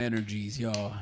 Energies, y'all.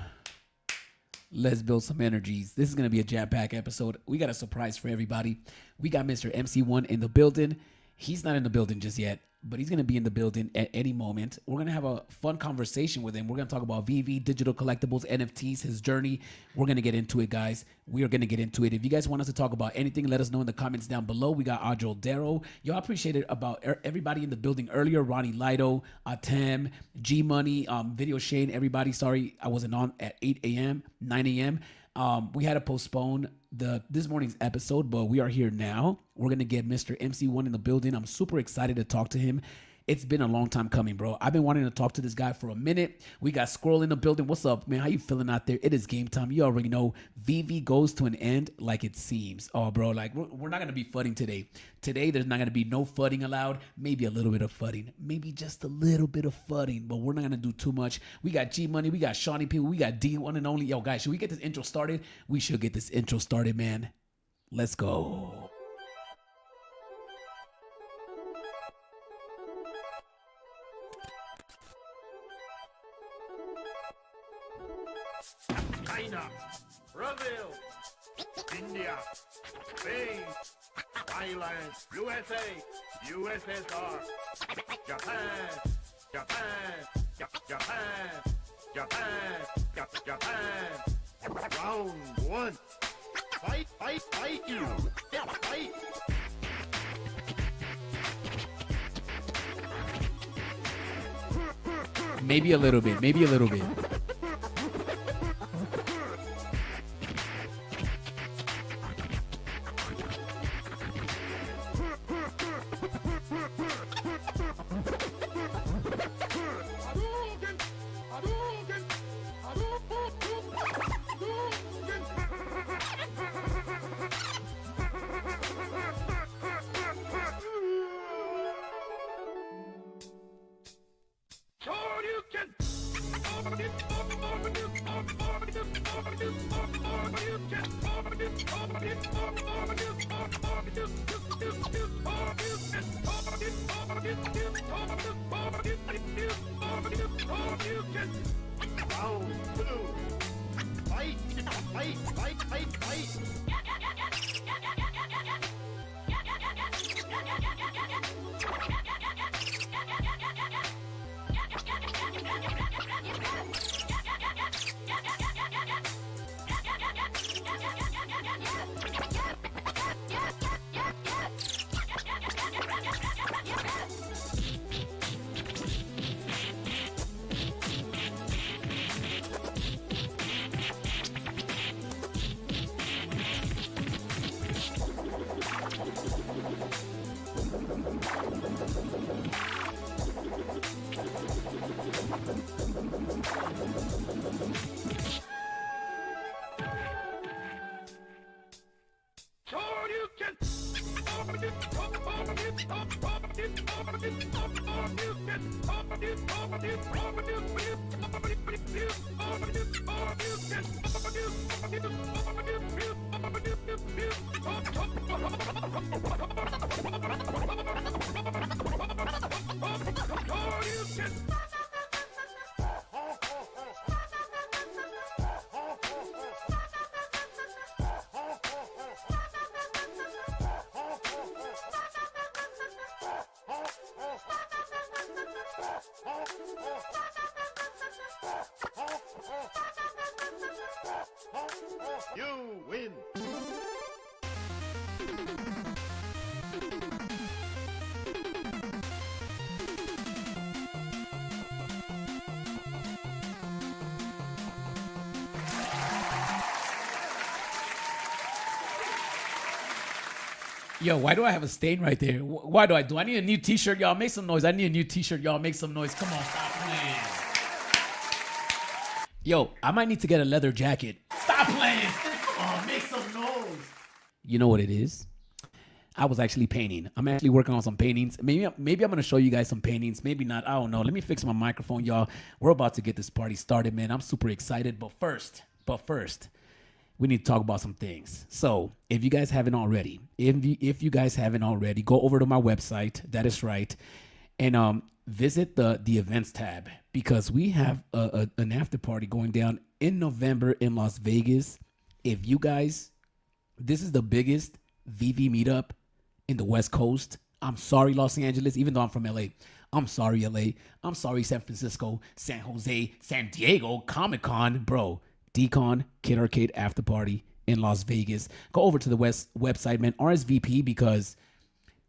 Let's build some energies. This is going to be a jam-packed episode. We got a surprise for everybody. We got Mr. MC1 in the building. He's not in the building just yet, but he's going to be in the building at any moment. We're going to have a fun conversation with him. We're going to talk about VeVe, digital collectibles, NFTs, his journey. We're going to get into it, guys. We are going to get into it. If you guys want us to talk about anything, let us know in the comments down below. We got Audrey Darrow. Yo, I appreciate it about everybody in the building earlier. Ronnie Lido, Atem, G Money, Video Shane, everybody. Sorry, I wasn't on at 8 a.m., 9 a.m. We had to postpone this morning's episode, but we are here now. We're going to get Mr. MC1 in the building. I'm super excited to talk to him. It's been a long time coming, bro. I've been wanting to talk to this guy for a minute. We got Squirrel in the building. What's up, man? How you feeling out there? It is game time. You already know VeVe goes to an end like it seems. Oh, bro, like we're not going to be fudding today. Today, there's not going to be no fudding allowed. Maybe a little bit of fudding. Maybe just a little bit of fudding, but we're not going to do too much. We got G Money. We got Shawnee People. We got D1 and only. Yo, guys, should we get this intro started? We should get this intro started, man. Let's go. China, Brazil, India, Spain, Thailand, USA, USSR, Japan, Japan. Round one. Fight, you. Fight. Maybe a little bit. Round two. Fight. You win. Yo, why do I have a stain right there? Why do I need a new t-shirt, y'all? Make some noise. I need a new t-shirt, y'all. Make some noise. Come on, stop playing. Yo, I might need to get a leather jacket. Stop playing. Come on, make some noise. You know what it is? I was actually painting. I'm actually working on some paintings. Maybe I'm going to show you guys some paintings. Maybe not. I don't know. Let me fix my microphone, y'all. We're about to get this party started, man. I'm super excited. But first, we need to talk about some things. So if you guys haven't already, go over to my website. That is right. And visit the events tab, because we have an after party going down in November in Las Vegas. If you guys, this is the biggest VeVe meetup in the West Coast. I'm sorry, Los Angeles, even though I'm from LA. I'm sorry, LA. I'm sorry, San Francisco, San Jose, San Diego, Comic-Con. Bro, Decon Kid Arcade After Party in Las Vegas. Go over to the website, man. RSVP, because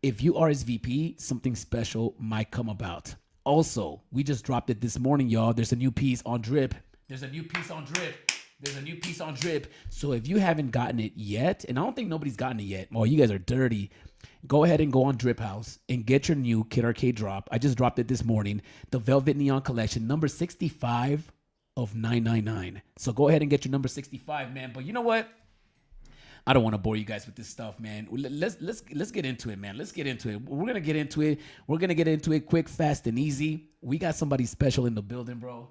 if you RSVP, something special might come about. Also, we just dropped it this morning, y'all. There's a new piece on Drip. There's a new piece on Drip. So if you haven't gotten it yet, and I don't think nobody's gotten it yet, well, you guys are dirty. Go ahead and go on Drip House and get your new Kid Arcade drop. I just dropped it this morning. The Velvet Neon Collection, number 65 of 999. So go ahead and get your number 65, man. But you know what? I don't want to bore you guys with this stuff, man. Let's get into it, man. Let's get into it. We're gonna get into it. We're gonna get into it quick, fast, and easy. We got somebody special in the building, bro.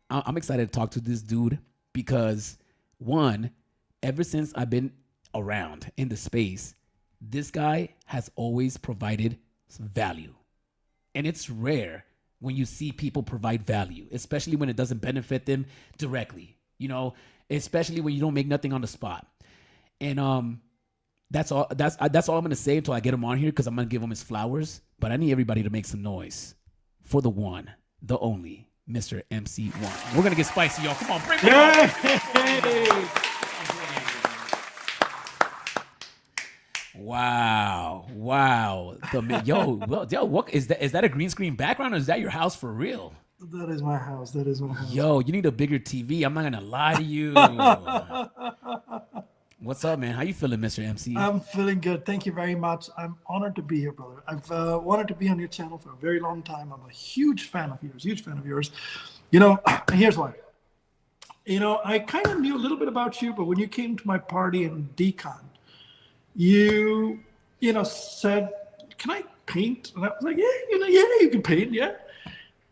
I'm excited to talk to this dude because, one, ever since I've been around in the space, this guy has always provided value. And it's rare when you see people provide value, especially when it doesn't benefit them directly, you know, especially when you don't make nothing on the spot. And that's all I'm going to say until I get him on here, because I'm going to give him his flowers. But I need everybody to make some noise for the one, the only, Mr. MC1. We're going to get spicy, y'all. Come on, bring it on. Hey! Wow. Yo, what is that? Is that a green screen background, or is that your house for real? That is my house. Yo, you need a bigger TV. I'm not gonna lie to you. What's up, man? How you feeling, Mr. MC? I'm feeling good. Thank you very much. I'm honored to be here, brother. I've wanted to be on your channel for a very long time. I'm a huge fan of yours. You know, here's why. You know, I kind of knew a little bit about you, but when you came to my party in Decon, you said, "Can I paint?" And I was like, "Yeah, you can paint, yeah."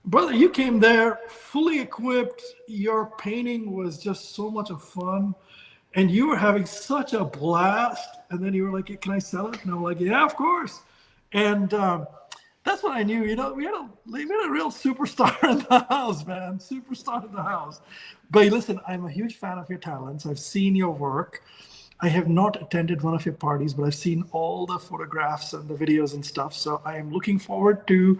Brother, you came there fully equipped. Your painting was just so much of fun. And you were having such a blast. And then you were like, "Can I sell it?" And I'm like, "Yeah, of course." And that's when I knew, we had a real superstar in the house, man. Superstar in the house. But listen, I'm a huge fan of your talents. I've seen your work. I have not attended one of your parties, but I've seen all the photographs and the videos and stuff. So I am looking forward to,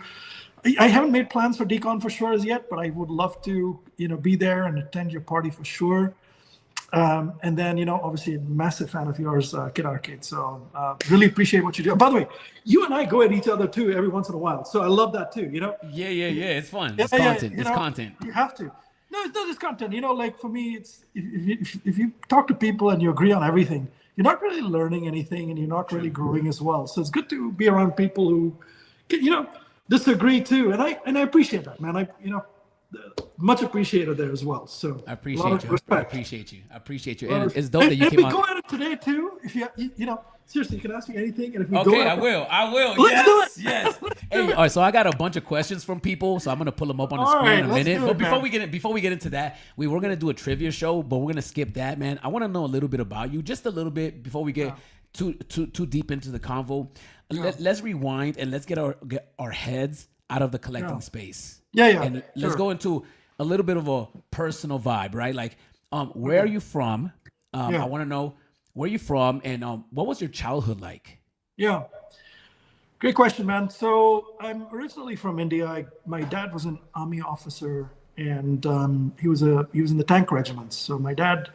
I haven't made plans for Decon for sure as yet, but I would love to, be there and attend your party for sure. And then, obviously a massive fan of yours, Kid Arcade. So really appreciate what you do. By the way, you and I go at each other too every once in a while. So I love that too, Yeah. It's fun. It's content. It's content. You have to. No, it's not just content. Like for me, it's if you talk to people and you agree on everything, you're not really learning anything and you're not really growing as well. So it's good to be around people who, disagree too. And I appreciate that, man. Much appreciated there as well. So I appreciate you. I appreciate you. And it's dope that you came came on. on. Go at it today too. If seriously, you can ask me anything. And if we Okay, go at I will. Let's do it. Yes. Hey, all right. So I got a bunch of questions from people, so I'm gonna pull them up on the screen in a minute. But before we get into that, we were gonna do a trivia show, but we're gonna skip that, man. I want to know a little bit about you, just a little bit, before we get too deep into the convo. Let's rewind and let's get our heads out of the collecting space. Yeah. And let's go into a little bit of a personal vibe, right? Like, where are you from? I want to know where you're from and what was your childhood like? Yeah. Great question, man. So I'm originally from India. My dad was an army officer, and he was in the tank regiments. So my dad,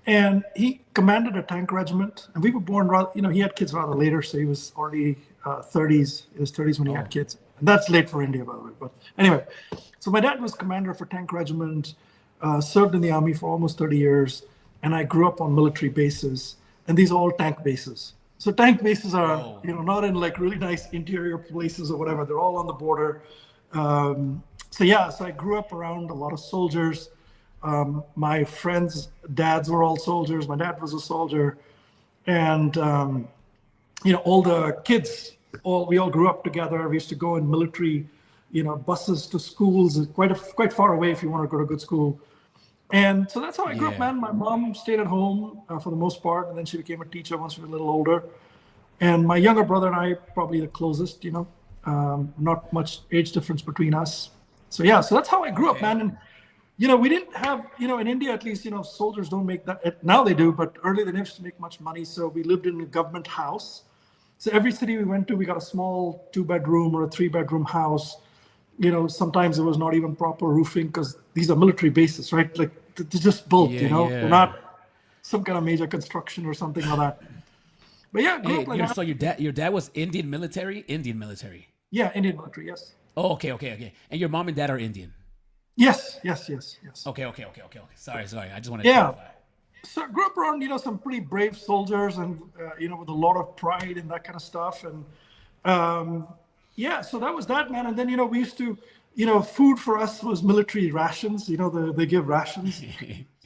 and he commanded a tank regiment, and we were born rather, he had kids rather later, so he was already 30s. In his 30s when he had kids. And that's late for India, by the way. But anyway, so my dad was commander of a tank regiment, served in the army for almost 30 years, and I grew up on military bases, and these are all tank bases. So tank bases are, not in like really nice interior places or whatever. They're all on the border. So I grew up around a lot of soldiers. My friends' dads were all soldiers. My dad was a soldier. And, all the kids, we all grew up together. We used to go in military, buses to schools, quite far away if you want to go to good school. And so that's how I grew up, man. My mom stayed at home for the most part, and then she became a teacher once we were a little older. And my younger brother and I, probably the closest, not much age difference between us. So yeah, so that's how I grew up, man. And we didn't have, in India at least, soldiers don't make that. Now they do, but earlier they never used to make much money. So we lived in a government house. So every city we went to, we got a small 2-bedroom or a 3-bedroom house. Sometimes it was not even proper roofing because these are military bases, right? Like they're just built, they're not some kind of major construction or something like that. But yeah, grew up like that. So your dad was Indian military? Indian military. Yeah, Indian military, yes. Oh, okay. And your mom and dad are Indian? Yes. Okay. Sorry. I just want to clarify. So I grew up around, some pretty brave soldiers and, with a lot of pride and that kind of stuff. And so that was that, man. And then, we used to, food for us was military rations. They give rations.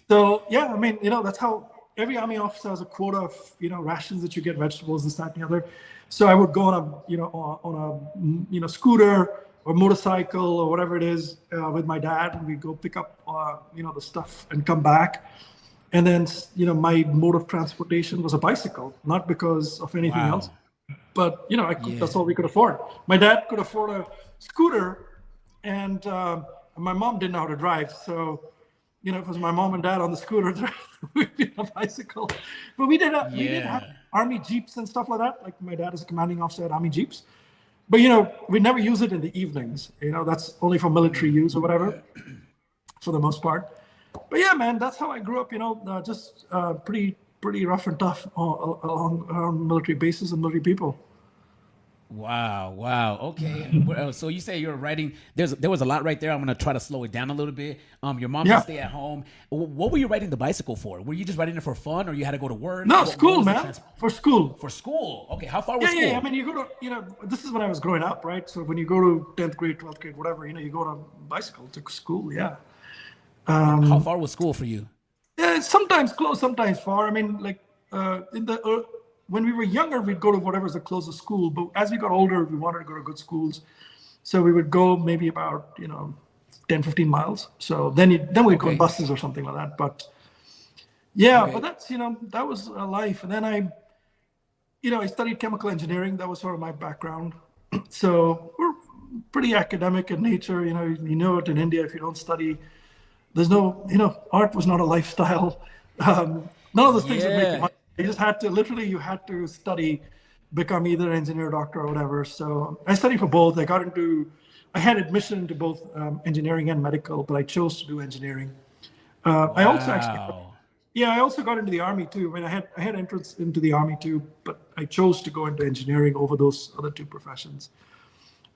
So, yeah, I mean, that's how every army officer has a quota of, rations that you get, vegetables, this, that, and the other. So I would go on a scooter or motorcycle or whatever it is with my dad, and we'd go pick up, the stuff and come back. And then, my mode of transportation was a bicycle, not because of anything else, but, that's all we could afford. My dad could afford a scooter, and my mom didn't know how to drive. So, it was my mom and dad on the scooter, we'd be on a bicycle. But we did have army jeeps and stuff like that. Like my dad is a commanding officer at army jeeps. But, we never use it in the evenings. That's only for military use or whatever, for the most part. But yeah, man, that's how I grew up, just pretty rough and tough along military bases and military people. Wow. Okay. So you say you're writing, there was a lot right there. I'm going to try to slow it down a little bit. Your mom would stay at home. What were you riding the bicycle for? Were you just riding it for fun, or you had to go to work? No, school, man. For school. For school. Okay. How far was school? Yeah. I mean, you go to, this is when I was growing up, right? So when you go to 10th grade, 12th grade, whatever, you go on a bicycle to school. Yeah. How far was school for you? Yeah, sometimes close, sometimes far. I mean, like when we were younger, we'd go to whatever's the closest school. But as we got older, we wanted to go to good schools. So we would go maybe about, 10, 15 miles. So then we'd go on buses or something like that. But yeah, but that's, that was life. And then I studied chemical engineering. That was sort of my background. So we're pretty academic in nature. You know it in India, if you don't study, there's no, art was not a lifestyle. None of those things would make you money. You just had to, you had to study, become either an engineer, doctor, or whatever. So I studied for both. I had admission into both engineering and medical, but I chose to do engineering. I also got into the army too. I mean, I had entrance into the army too, but I chose to go into engineering over those other two professions.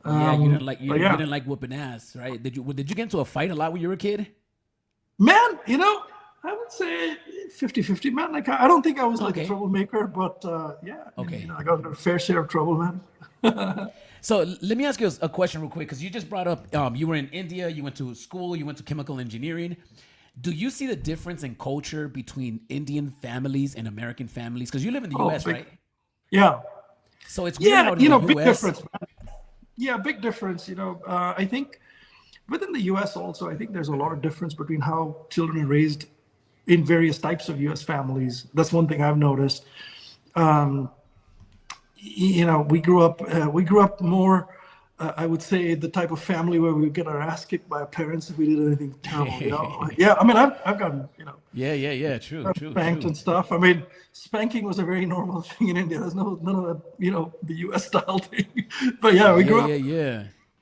You didn't like whooping ass, right? Did you get into a fight a lot when you were a kid? Man, I would say 50-50, man. Like, I don't think I was like a troublemaker, but I got into a fair share of trouble, man. So let me ask you a question real quick, because you just brought up you were in India, you went to school, you went to chemical engineering. Do you see the difference in culture between Indian families and American families? Because you live in the U.S., right? Yeah. So it's weird how in the big US, difference, man. Yeah, big difference. I think within the U.S. also, I think there's a lot of difference between how children are raised in various types of U.S. families. That's one thing I've noticed. We grew up more, I would say, the type of family where we would get our ass kicked by our parents if we did anything terrible. Yeah, I mean, I've gotten, true, spanked and stuff. I mean, spanking was a very normal thing in India. There's none of that, the U.S. style thing. But yeah, we grew up.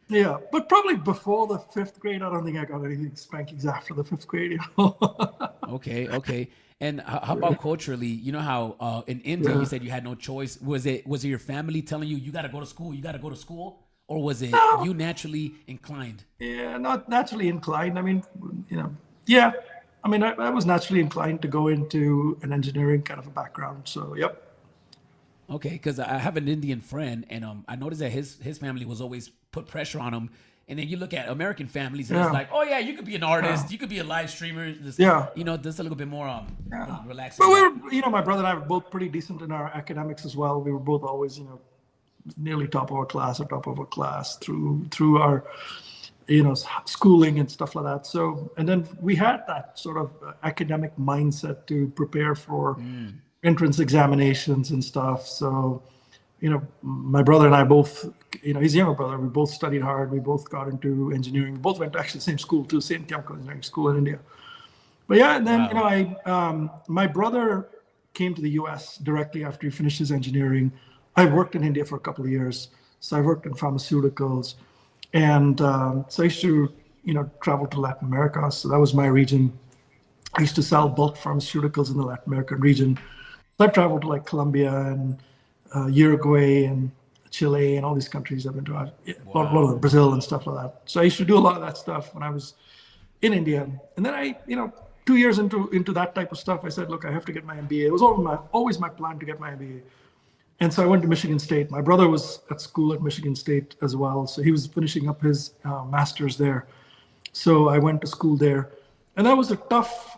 Yeah, but probably before the 5th grade, I don't think I got anything spankings after the 5th grade. Okay. And how about culturally? You know how in India you said you had no choice. Was it your family telling you got to go to school, or was it you naturally inclined? Yeah, not naturally inclined. I mean, yeah. I mean, I was naturally inclined to go into an engineering kind of a background. So, yep. Okay, because I have an Indian friend, and I noticed that his family was always put pressure on him. And then you look at American families, and it's like, oh yeah, you could be an artist, you could be a live streamer. Just a little bit more relaxing. But my brother and I were both pretty decent in our academics as well. We were both always, nearly top of our class through our, schooling and stuff like that. So, and then we had that sort of academic mindset to prepare for entrance examinations and stuff. So, my brother and I both He's a younger brother. We both studied hard. We both got into engineering. We both went to actually the same school too, same chemical engineering school in India. But yeah, and then my brother came to the U.S. directly after he finished his engineering. I worked in India for a couple of years, so I worked in pharmaceuticals, and so I used to travel to Latin America. So that was my region. I used to sell bulk pharmaceuticals in the Latin American region. So I've traveled to like Colombia and Uruguay and Chile and all these countries. I've been to a lot of Brazil and stuff like that. So I used to do a lot of that stuff when I was in India. And then I, 2 years into that type of stuff, I said, look, I have to get my MBA. It was always my plan to get my MBA. And so I went to Michigan State. My brother was at school at Michigan State as well. So he was finishing up his master's there. So I went to school there. And that was a tough,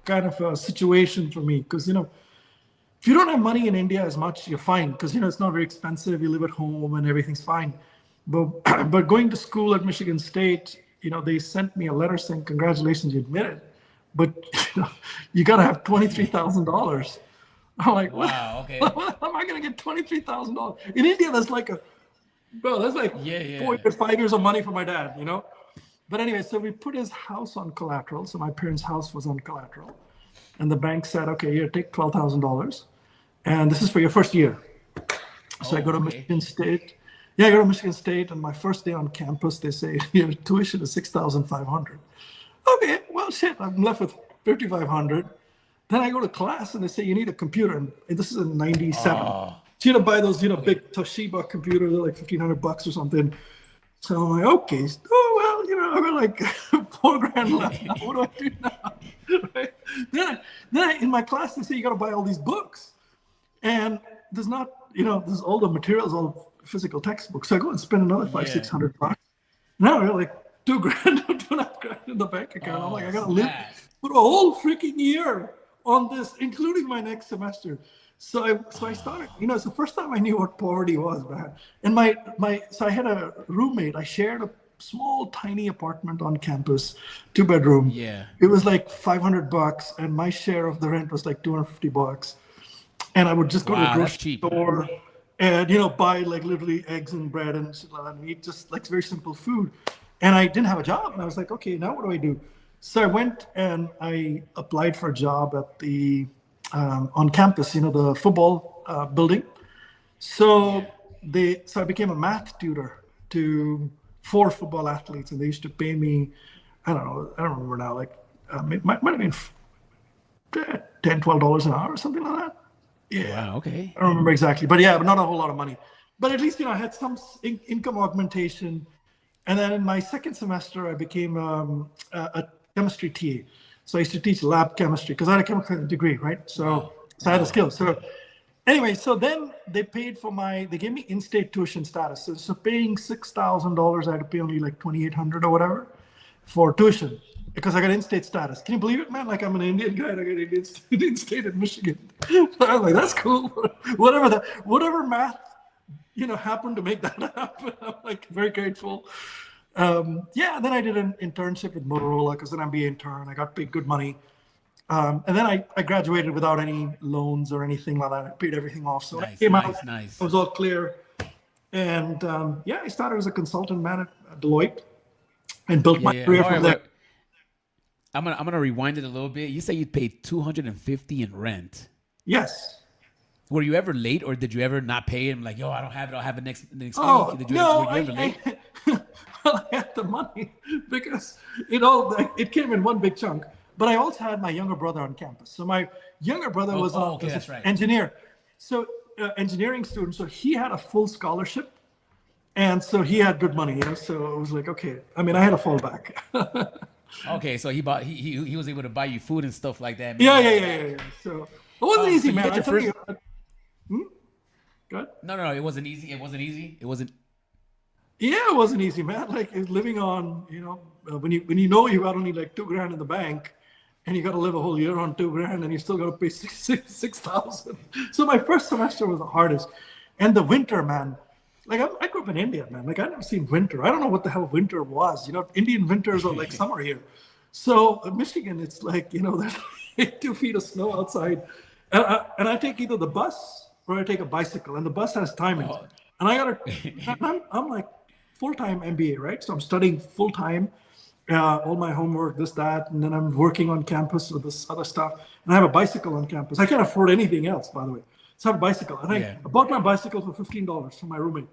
kind of a situation for me. Because, if you don't have money in India as much, you're fine. Because, it's not very expensive. You live at home and everything's fine. But going to school at Michigan State, they sent me a letter saying, congratulations, you admitted. But you got to have $23,000. I'm like, wow, okay. How am I going to get $23,000? In India, that's like that's like 4 years, 5 years of money for my dad, But anyway, so we put his house on collateral. So my parents' house was on collateral. And the bank said, okay, here, take $12,000. And this is for your first year. So I go to Michigan State. Yeah, I go to Michigan State. And my first day on campus, they say, your tuition is $6,500. Okay, well, shit, I'm left with $5,500. Then I go to class and they say, you need a computer. And this is in 97. So you buy those, big Toshiba computers, they're like $1,500 or something. So I'm like, okay, I've got like $4,000 left. Now. What do I do now? Right? Then in my class, they say, you got to buy all these books. And there's not, there's all the materials, all physical textbooks. So I go and spend another $500-600. Now I got like $2,000, $2,500 in the bank account. I'm like, I got to live for a whole freaking year on this, including my next semester. So I started, it's the first time I knew what poverty was, man. And so I had a roommate. I shared a small, tiny apartment on campus, 2-bedroom. Yeah. It was like $500, and my share of the rent was like $250. And I would just go to the grocery store and, buy like literally eggs and bread and shit like that, and eat just like very simple food. And I didn't have a job. And I was like, okay, now what do I do? So I went and I applied for a job at the on campus, the football building. So I became a math tutor to 4 football athletes, and they used to pay me, I don't remember now, like it might have been $10-12 an hour or something like that. Yeah. Wow, okay. I don't remember exactly, but not a whole lot of money. But at least I had some income augmentation. And then in my second semester, I became a chemistry TA. So I used to teach lab chemistry because I had a chemical degree, right? So I had the skills. So anyway, so then they gave me in-state tuition status. So paying $6,000, I had to pay only like $2,800 or whatever for tuition because I got in-state status. Can you believe it, man? Like I'm an Indian guy and I got in-state in Michigan. So I was like, that's cool. Whatever math, happened to make that happen. I'm like very grateful. Then I did an internship with Motorola because then I'm an intern. I got paid good money. And then I graduated without any loans or anything like that. I paid everything off. So I came out, I was all clear. And I started as a consultant man at Deloitte and built my career from there. I'm gonna rewind it a little bit. You say you paid $250 in rent. Yes. Were you ever late, or did you ever not pay him? Like, yo, I don't have it. I'll have it next week. No, were you ever late? I had the money because it came in one big chunk. But I also had my younger brother on campus. So my younger brother was an engineer, so engineering student. So he had a full scholarship, and so he had good money. So it was like, okay. I mean, I had a fallback. Okay, so he was able to buy you food and stuff like that. Yeah. So it wasn't easy, man. I tell you. Good. No. It wasn't easy. It wasn't. Yeah, it wasn't easy, man. Like living on, when you know you got only like $2,000 in the bank, and you got to live a whole year on $2,000, and you still got to pay $6,000. So my first semester was the hardest, and the winter, man. Like I grew up in India, man. Like I never seen winter. I don't know what the hell winter was. Indian winters are like summer here. So Michigan, it's like there's like 2 feet of snow outside, and I take either the bus or I take a bicycle, and the bus has timing. And I'm like full-time MBA, right? So I'm studying full-time, all my homework, this, that, and then I'm working on campus with this other stuff. And I have a bicycle on campus. I can't afford anything else, by the way. So I have a bicycle. And Yeah. I bought my bicycle for $15 from my roommate.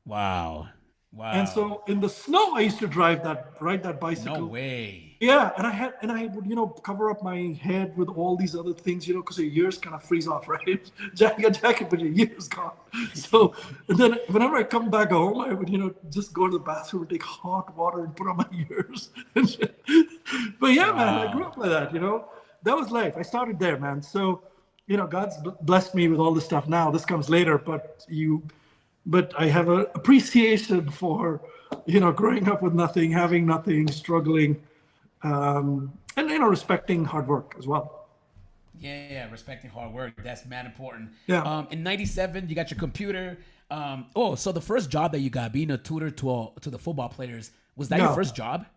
Wow. Wow. And so in the snow, I used to ride that bicycle. No way. Yeah, and I would, cover up my head with all these other things, because your ears kind of freeze off, right? You got jacket, but your ears gone. So, and then whenever I come back home, I would, just go to the bathroom and take hot water and put on my ears. But yeah, man, I grew up like that, That was life. I started there, man. So, God's blessed me with all this stuff now. This comes later, but I have an appreciation for, growing up with nothing, having nothing, struggling, and respecting hard work as well. Yeah, respecting hard work. That's mad important. Yeah. In '97, you got your computer. So the first job that you got, being a tutor to the football players, was that your first job?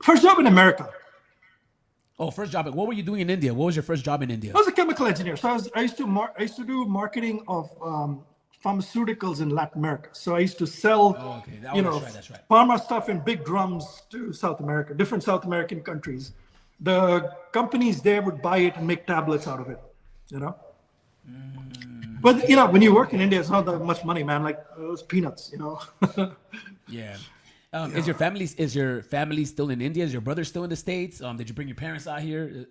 First job in America. Oh, first job. What were you doing in India? What was your first job in India? I was a chemical engineer. So I used to do marketing of pharmaceuticals in Latin America. So I used to sell, that's right. pharma stuff in big drums to South America, different South American countries. The companies there would buy it and make tablets out of it, But, when you work in India, it's not that much money, man. Like, it was peanuts, Yeah. Is your family still in India? Is your brother still in the States? Did you bring your parents out here?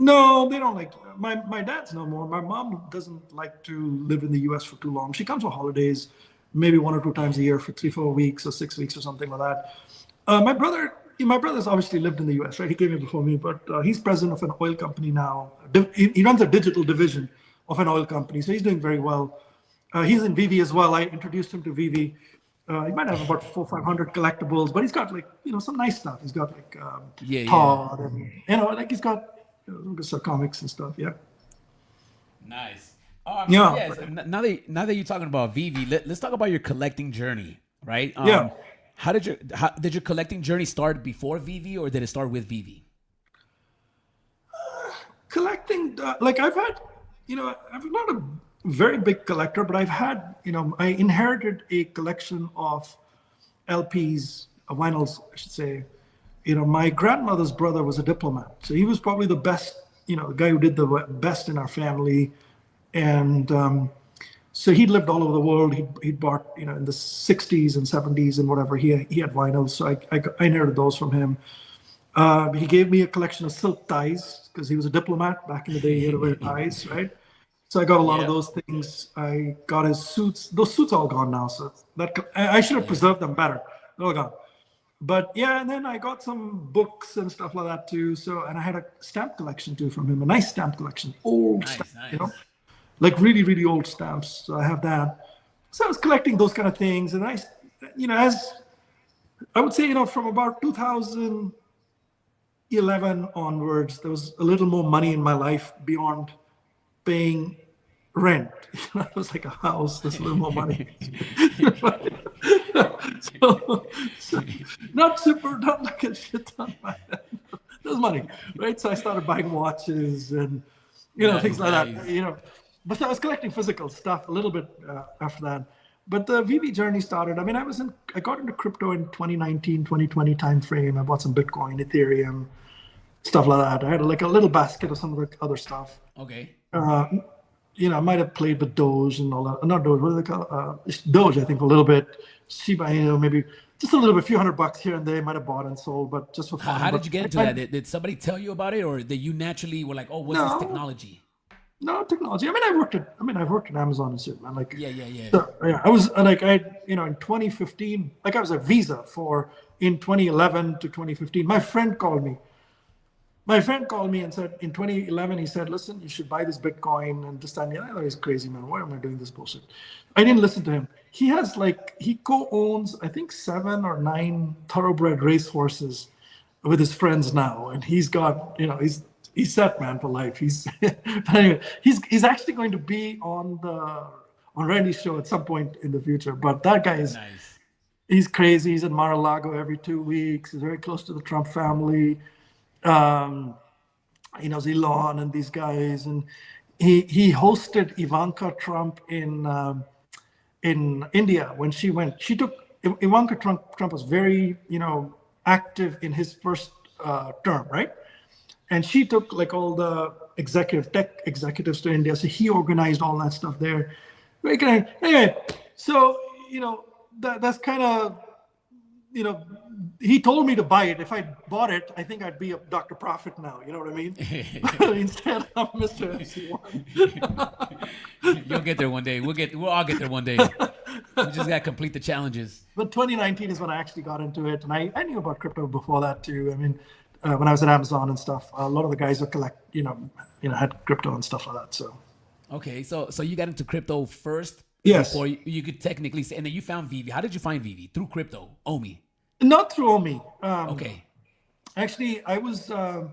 No, they don't like. My dad's no more. My mom doesn't like to live in the U.S. for too long. She comes for holidays, maybe 1 or 2 times a year for 3-4 weeks or 6 weeks or something like that. My brother's obviously lived in the U.S., right? He came here before me, but he's president of an oil company now. He runs a digital division of an oil company, so he's doing very well. He's in VeVe as well. I introduced him to VeVe. He might have about 400-500 collectibles, but he's got some nice stuff. He's got Todd, and he's got some comics and stuff. Yeah. Nice. Yeah. Yes. Now that you're talking about VeVe, let's talk about your collecting journey, right? Yeah. How did your collecting journey start before VeVe, or did it start with VeVe? Collecting, I've had, I'm not a very big collector, but I've had, I inherited a collection of LPs, vinyls, I should say. My grandmother's brother was a diplomat, so he was probably the best, the guy who did the best in our family, and so he lived all over the world. He'd bought, in the 60s and 70s and whatever. He had vinyls, so I inherited those from him. He gave me a collection of silk ties because he was a diplomat back in the day. He had to wear ties, right? So I got a lot of those things. I got his suits. Those suits are all gone now. So I should have preserved them better. They're all gone. But yeah, and then I got some books and stuff like that too. So, and I had a stamp collection too from him, a nice stamp collection, old stamps, like really, really old stamps. So I have that. So I was collecting those kind of things. And as I would say, from about 2011 onwards, there was a little more money in my life beyond paying rent. It was like a house, there's a little more money. so not like a shit ton, there's money, right? So I started buying watches and things like that. But I was collecting physical stuff a little bit after that. But the VeVe journey started. I mean, I got into crypto in 2019, 2020 timeframe. I bought some Bitcoin, Ethereum, stuff like that. I had a little basket of some of the other stuff. Okay. I might have played with Doge and all that. Not Doge, what do they call it? Doge, I think, a little bit. Shiba Inu, maybe just a little bit, a few $100 here and there. Might have bought and sold, but just for fun. How did you get into that? Did somebody tell you about it, or did you naturally were like, oh, what's this technology? No technology. I mean, I've worked at Amazon and shit, man. Yeah. So, I was in 2015, I was at Visa in 2011 to 2015. My friend called me and said, in 2011, he said, listen, you should buy this Bitcoin and this time. I thought he's crazy, man. Why am I doing this bullshit? I didn't listen to him. He has he co-owns, I think 7 or 9 thoroughbred racehorses with his friends now. And he's got, he's set, man, for life. Anyway, he's actually going to be on Randy's show at some point in the future. But that guy is nice. He's crazy. He's at Mar-a-Lago every 2 weeks. He's very close to the Trump family. He knows Elon and these guys, and he hosted Ivanka Trump in in India when she went. She took Ivanka Trump was very, active in his first term, right? And she took like all the tech executives to India. So he organized all that stuff there. Anyway, so that's kind of, he told me to buy it. If I bought it, I think I'd be a Dr. Profit now. You know what I mean? Instead of Mr. MC1. You'll get there one day. We'll all get there one day. We just gotta complete the challenges. But 2019 is when I actually got into it, and I knew about crypto before that too. I mean, when I was at Amazon and stuff, a lot of the guys would had crypto and stuff like that. So. Okay, so you got into crypto first. Yes. Before you could technically say, and then you found VeVe. How did you find VeVe? Through crypto, Omi. Not through Omi. Okay. Actually, I was, I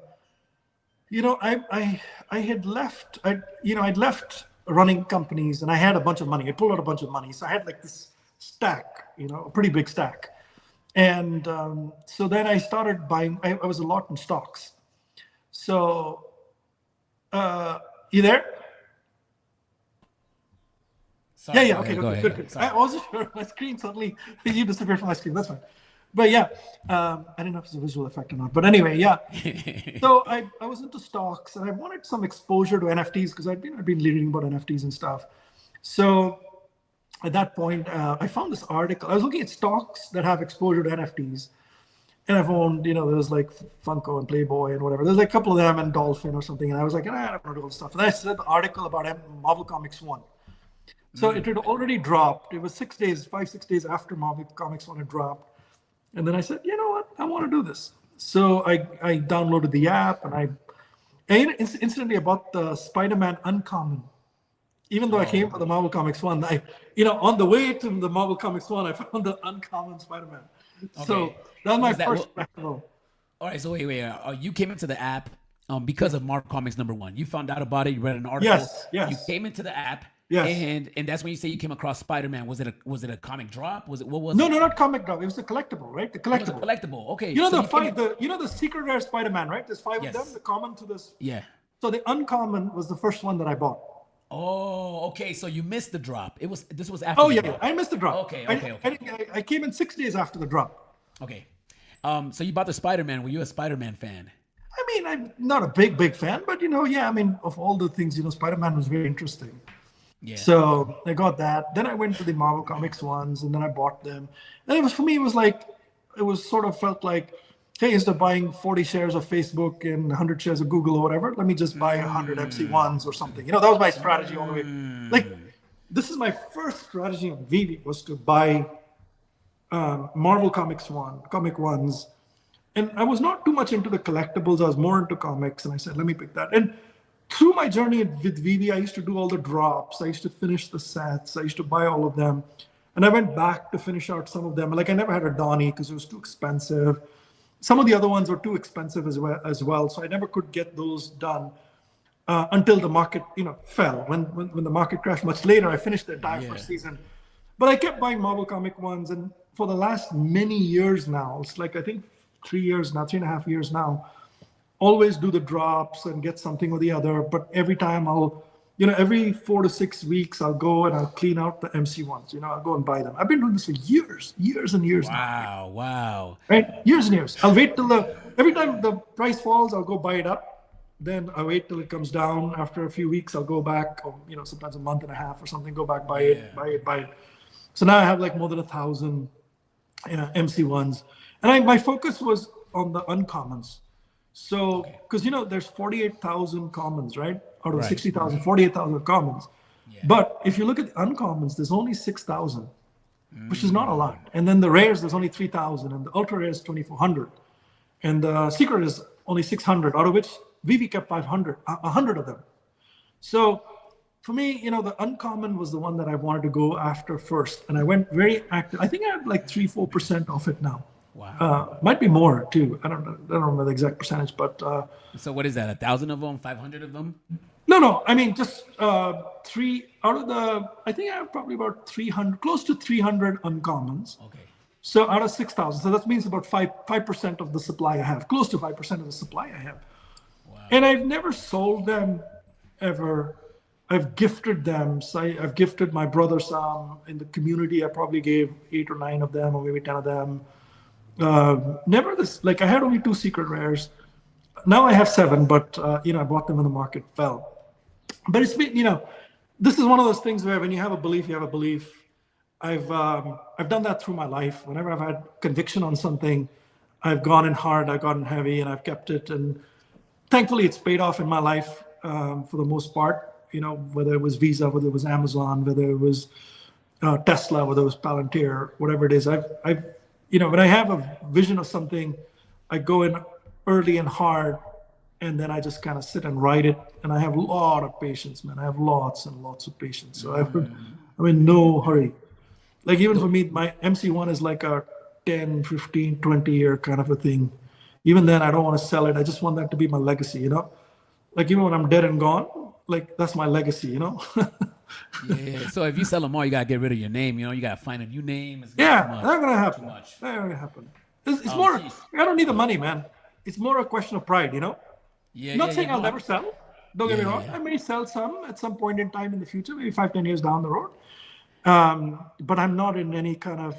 had left. I'd left running companies, and I had a bunch of money. I pulled out a bunch of money, so I had like this stack, a pretty big stack. And so then I started buying. I was a lot in stocks. So, you there? Sorry, Yeah. Okay. Good. I wasn't sure. My screen suddenly you disappeared from my screen. That's fine. But yeah, I didn't know if it's a visual effect or not. But anyway, yeah. So I was into stocks, and I wanted some exposure to NFTs because I'd been reading about NFTs and stuff. So at that point, I found this article. I was looking at stocks that have exposure to NFTs, and I've owned, there's like Funko and Playboy and whatever. There's like a couple of them and Dolphin or something. And I was like, I don't want to do all this stuff. And I said the article about Marvel Comics 1. So it had already dropped. It was 5, 6 days after Marvel Comics 1 had dropped. And then I said, you know what? I want to do this. So I downloaded the app, and incidentally I bought the Spider-Man Uncommon. Even though I came for the Marvel Comics 1, on the way to the Marvel Comics 1, I found the Uncommon Spider-Man. Okay. So that was my first collectible. All right, so wait. You came into the app because of Marvel Comics #1. You found out about it. You read an article. Yes. You came into the app. Yes. And that's when you say you came across Spider-Man. Was it a comic drop? What was it? No, it? not comic drop. It was a collectible, right? The collectible. It was a collectible. Okay. The secret rare Spider-Man, right? There's 5 of them. The common to this. Yeah. So the uncommon was the first one that I bought. Oh, okay. So you missed the drop. This was after. Oh yeah, I missed the drop. Okay. I came in 6 days after the drop. Okay. So you bought the Spider-Man. Were you a Spider-Man fan? I mean, I'm not a big fan, but of all the things, Spider-Man was very interesting. Yeah. So I got that. Then I went to the Marvel Comics ones, and then I bought them. And it felt like, hey, instead of buying 40 shares of Facebook and 100 shares of Google or whatever, let me just buy 100 MC1s or something. That was my strategy all the way. Like, this is my first strategy on VeVe, was to buy Marvel Comics Comic ones. And I was not too much into the collectibles. I was more into comics, and I said, let me pick that. And through my journey with VeVe, I used to do all the drops. I used to finish the sets. I used to buy all of them. And I went back to finish out some of them. Like, I never had a Donnie because it was too expensive. Some of the other ones were too expensive as well. So I never could get those done until the market, fell. When the market crashed much later, I finished the entire first season. But I kept buying Marvel Comic ones. And for the last many years now, it's like, I think 3.5 years now, always do the drops and get something or the other. But every time every 4 to 6 weeks, I'll go and I'll clean out the MC1s. I'll go and buy them. I've been doing this for years and years. Wow. Right? Years and years. I'll wait till every time the price falls, I'll go buy it up. Then I wait till it comes down. After a few weeks, I'll go back, or, sometimes a month and a half or something, go back, buy it. So now I have like more than 1,000 MC1s. And my focus was on the uncommons. So, because, there's 48,000 commons, right? Out of 60,000, 48,000 commons. Yeah. But if you look at the uncommons, there's only 6,000, which is not a lot. And then the rares, there's only 3,000. And the ultra rares, 2,400. And the secret is only 600, out of which VeVe kept 100 of them. So for me, the uncommon was the one that I wanted to go after first. And I went very active. I think I have like 3-4% of it now. Wow. Might be more too. I don't remember the exact percentage, but. So what is that? 1,000 of them? 500 of them? No. I mean, just 3 out of the. I think I have probably about 300, close to 300 uncommons. Okay. So out of 6,000, so that means about 5% of the supply I have, close to 5% of the supply I have. Wow. And I've never sold them ever. I've gifted them. So I've gifted my brother some in the community. I probably gave 8 or 9 of them, or maybe 10 of them. Never this, like I had only 2 secret rares. Now I have 7, but I bought them when the market fell. But it's been, this is one of those things where when you have a belief, you have a belief. I've done that through my life. Whenever I've had conviction on something, I've gone in hard, I've gotten heavy, and I've kept it. And thankfully, it's paid off in my life for the most part. Whether it was Visa, whether it was Amazon, whether it was Tesla, whether it was Palantir, whatever it is. I've when I have a vision of something, I go in early and hard, and then I just kind of sit and write it. And I have a lot of patience, man. I have lots and lots of patience. So I'm in no hurry. Like even for me, my MC1 is like a 10, 15, 20 year kind of a thing. Even then, I don't want to sell it. I just want that to be my legacy, Like even when I'm dead and gone, like that's my legacy, Yeah. So if you sell them all, you gotta get rid of your name. You gotta find a new name. Not gonna happen. Not gonna happen. It's more. Geez. I don't need the money, man. It's more a question of pride, Yeah. Not saying I'll no, never sell. Don't get me wrong. Yeah. I may sell some at some point in time in the future, maybe 5, 10 years down the road. But I'm not in any kind of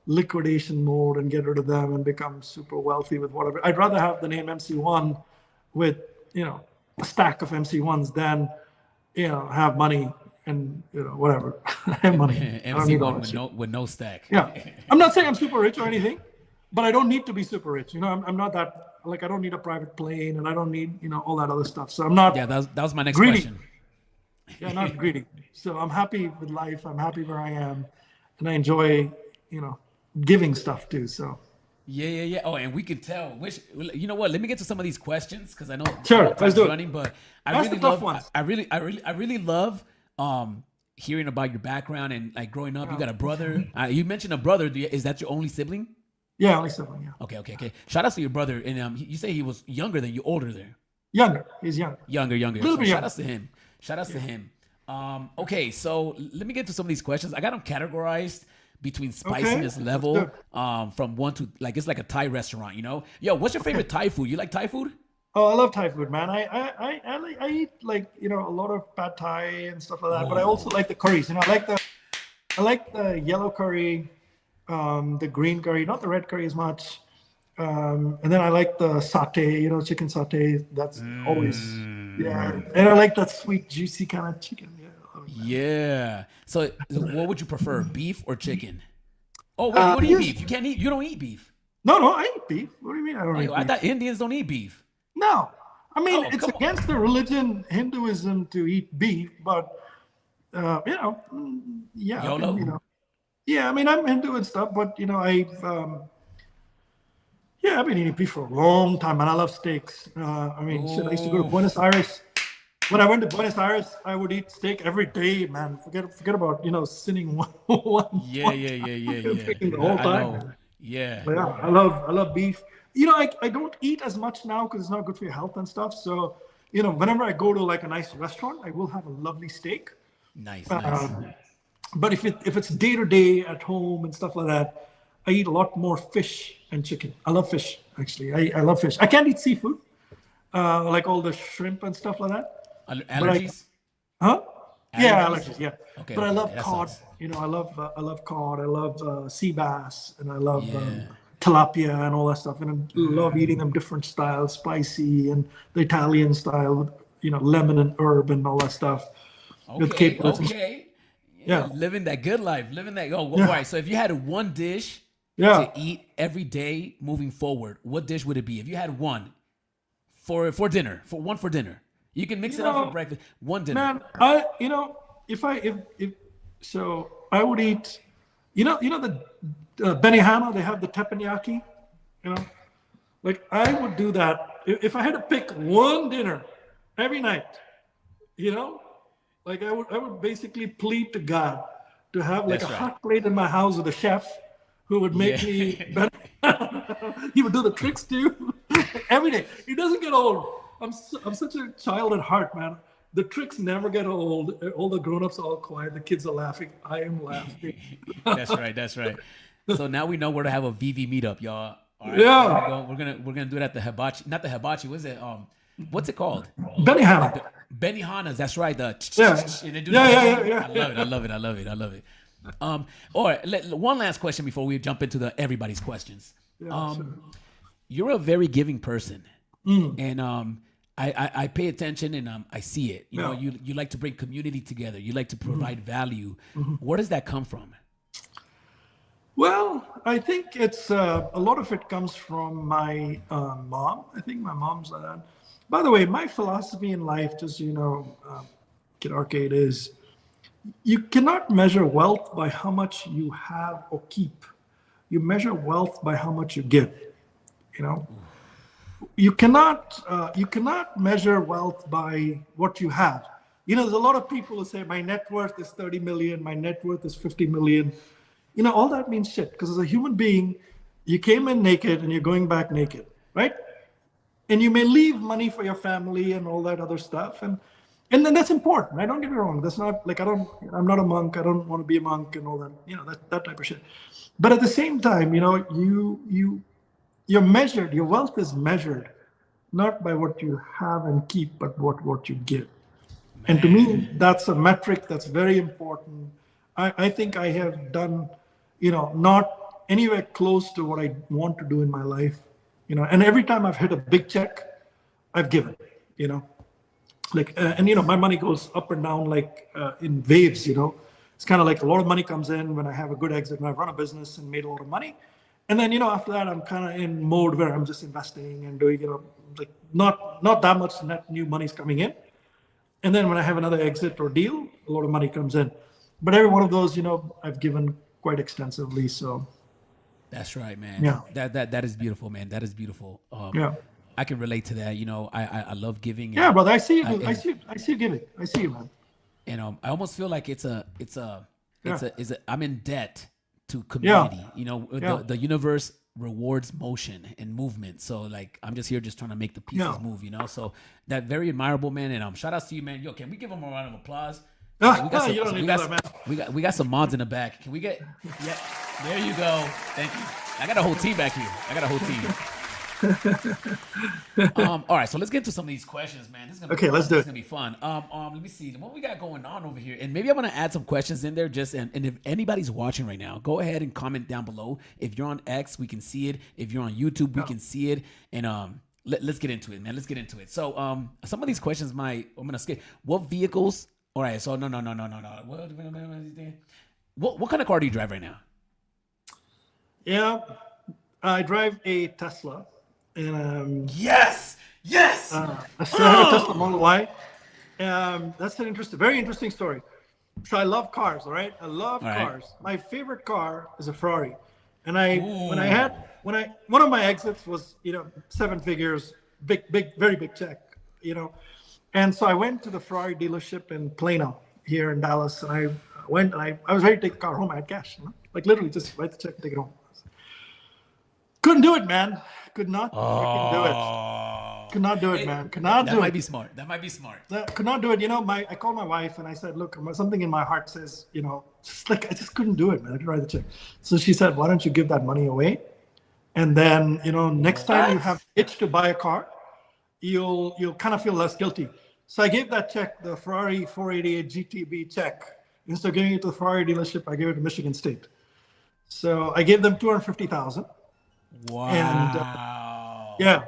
liquidation mode and get rid of them and become super wealthy with whatever. I'd rather have the name MC1 with a stack of MC1s than have money and whatever. have money. MC1 with no stack. Yeah, I'm not saying I'm super rich or anything, but I don't need to be super rich. I'm not that. Like I don't need a private plane and I don't need all that other stuff. So I'm not. Yeah, that was my next greedy. question. Yeah, not greedy. So I'm happy with life. I'm happy where I am, and I enjoy giving stuff too. So. Yeah. Oh, and we could tell. You know what? Let me get to some of these questions because I know sure, let's do it. running, but I That's really the tough love. ones. I really love hearing about your background and like growing up. You got a brother. You mentioned a brother. Is that your only sibling? Yeah, only sibling. Yeah. Okay. Shout out to your brother. And you say he was younger than you, older there. Younger. He's younger. Younger. Little bit Shout out to him. To him. Okay, so let me get to some of these questions. I got them categorized between spiciness level from 1 to like it's like a Thai restaurant, Yo, what's your favorite Thai food? You like Thai food? Oh, I love Thai food, man. I eat like a lot of pad Thai and stuff like that. But I also like the curries. I like the yellow curry, the green curry, not the red curry as much. And then I like the satay, chicken satay. That's always and I like that sweet, juicy kind of chicken. Yeah. So what would you prefer, beef or chicken? Oh, wait, what do you eat beef? You don't eat beef. No, I eat beef. What do you mean I don't eat beef? I thought Indians don't eat beef. No. I mean, it's against the religion, Hinduism, to eat beef, but, YOLO. Yeah, I mean, I'm Hindu and stuff, but, I've been eating beef for a long time, and I love steaks. I used to go to Buenos Aires. When I went to Buenos Aires, I would eat steak every day, man. Forget about sinning one. Yeah. The whole time. Yeah. But yeah, I love beef. I don't eat as much now because it's not good for your health and stuff. So, whenever I go to like a nice restaurant, I will have a lovely steak. Nice. But if it's day to day at home and stuff like that, I eat a lot more fish and chicken. I love fish, actually. I love fish. I can't eat seafood, like all the shrimp and stuff like that. Allergies? Huh? Yeah, Allergies? allergies. Yeah. Okay, but I love that cod. sucks. I love cod. I love sea bass, and I love tilapia and all that stuff. And I love eating them different styles, spicy and the Italian style with lemon and herb and all that stuff. Okay. Yeah. Living that good life. All right. So if you had one dish to eat every day moving forward, what dish would it be? If you had one for dinner, for dinner. You can mix it up for breakfast. One dinner. Man, I would eat, the Benihana, they have the teppanyaki, like I would do that if I had to pick one dinner every night, like I would basically plead to God to have like That's a right. hot plate in my house with a chef who would make me better. He would do the tricks too every day. It doesn't get old. I'm such a child at heart, man. The tricks never get old. All the grown-ups are all quiet. The kids are laughing. I am laughing. That's right. So now we know where to have a VeVe meetup, y'all. All right. Yeah. We're gonna do it at the hibachi. Not the hibachi. What's it called? Benihana. Benihanas, that's right. The Yeah. and they do Yeah, the- yeah, yeah, I love it. All right, one last question before we jump into the everybody's questions. Sure. You're a very giving person, Mm. and I pay attention and I see it. You know, Yeah. you like to bring community together. You like to provide value. Mm-hmm. Where does that come from? Well, I think it's a lot of it comes from my mom. I think my mom's like that. By the way, my philosophy in life, just Kid Arcade, is you cannot measure wealth by how much you have or keep. You measure wealth by how much you give. You know, you cannot measure wealth by what you have. You know, there's a lot of people who say my net worth is 30 million, my net worth is 50 million. You know, all that means shit, because as a human being, you came in naked and you're going back naked, right? And you may leave money for your family and all that other stuff. And then that's important, right? Don't get me wrong. That's not like I'm not a monk. I don't want to be a monk and all that, that type of shit. But at the same time, you're measured, your wealth is measured not by what you have and keep, but what you give. And to me, that's a metric that's very important. I think I have done, not anywhere close to what I want to do in my life, and every time I've hit a big check, I've given, my money goes up and down like in waves, it's kind of like a lot of money comes in when I have a good exit and I've run a business and made a lot of money. And then, after that, I'm kind of in mode where I'm just investing and doing, like not that much net new money's coming in. And then when I have another exit or deal, a lot of money comes in. But every one of those, I've given quite extensively. So that's right, man. Yeah. That is beautiful, man. That is beautiful. Yeah. I can relate to that. I love giving. Yeah, brother. I see you. I see you giving. I see you, man. And I almost feel like I'm in debt to community. The universe rewards motion and movement. So like I'm just here just trying to make the pieces move, So that very admirable, man. And shout outs to you, man. Yo, can we give him a round of applause? We got some mods in the back. Can we get? Yeah, there you go. Thank you. I got a whole team back here. All right, so let's get to some of these questions, man. This is gonna be fun. Let's do it. It's gonna be fun. Let me see what we got going on over here, and maybe I'm gonna add some questions in there. And if anybody's watching right now, go ahead and comment down below. If you're on X, we can see it. If you're on YouTube, we can see it. And let's get into it, man. Let's get into it. So some of these questions I'm gonna skip. What vehicles? All right, so no. What kind of car do you drive right now? Yeah, I drive a Tesla, and yes. I still have a Tesla Model Y. That's an very interesting story. So I love cars, all right? I love cars. My favorite car is a Ferrari, and one of my exits was 7 figures, big, very big check, And so I went to the Ferrari dealership in Plano here in Dallas, and I went and I was ready to take the car home. I had cash, like literally just write the check and take it home. Couldn't do it, man. Could not freaking do it. Could not do it, man. Could not do it. That might be smart. Could not do it. I called my wife and I said, look, something in my heart says, just like I just couldn't do it, man. I could write the check. So she said, why don't you give that money away? And then, next time you have itch to buy a car, you'll kind of feel less guilty. So I gave that check, the Ferrari 488 GTB check. Instead of giving it to the Ferrari dealership, I gave it to Michigan State. So I gave them $250,000. Wow. And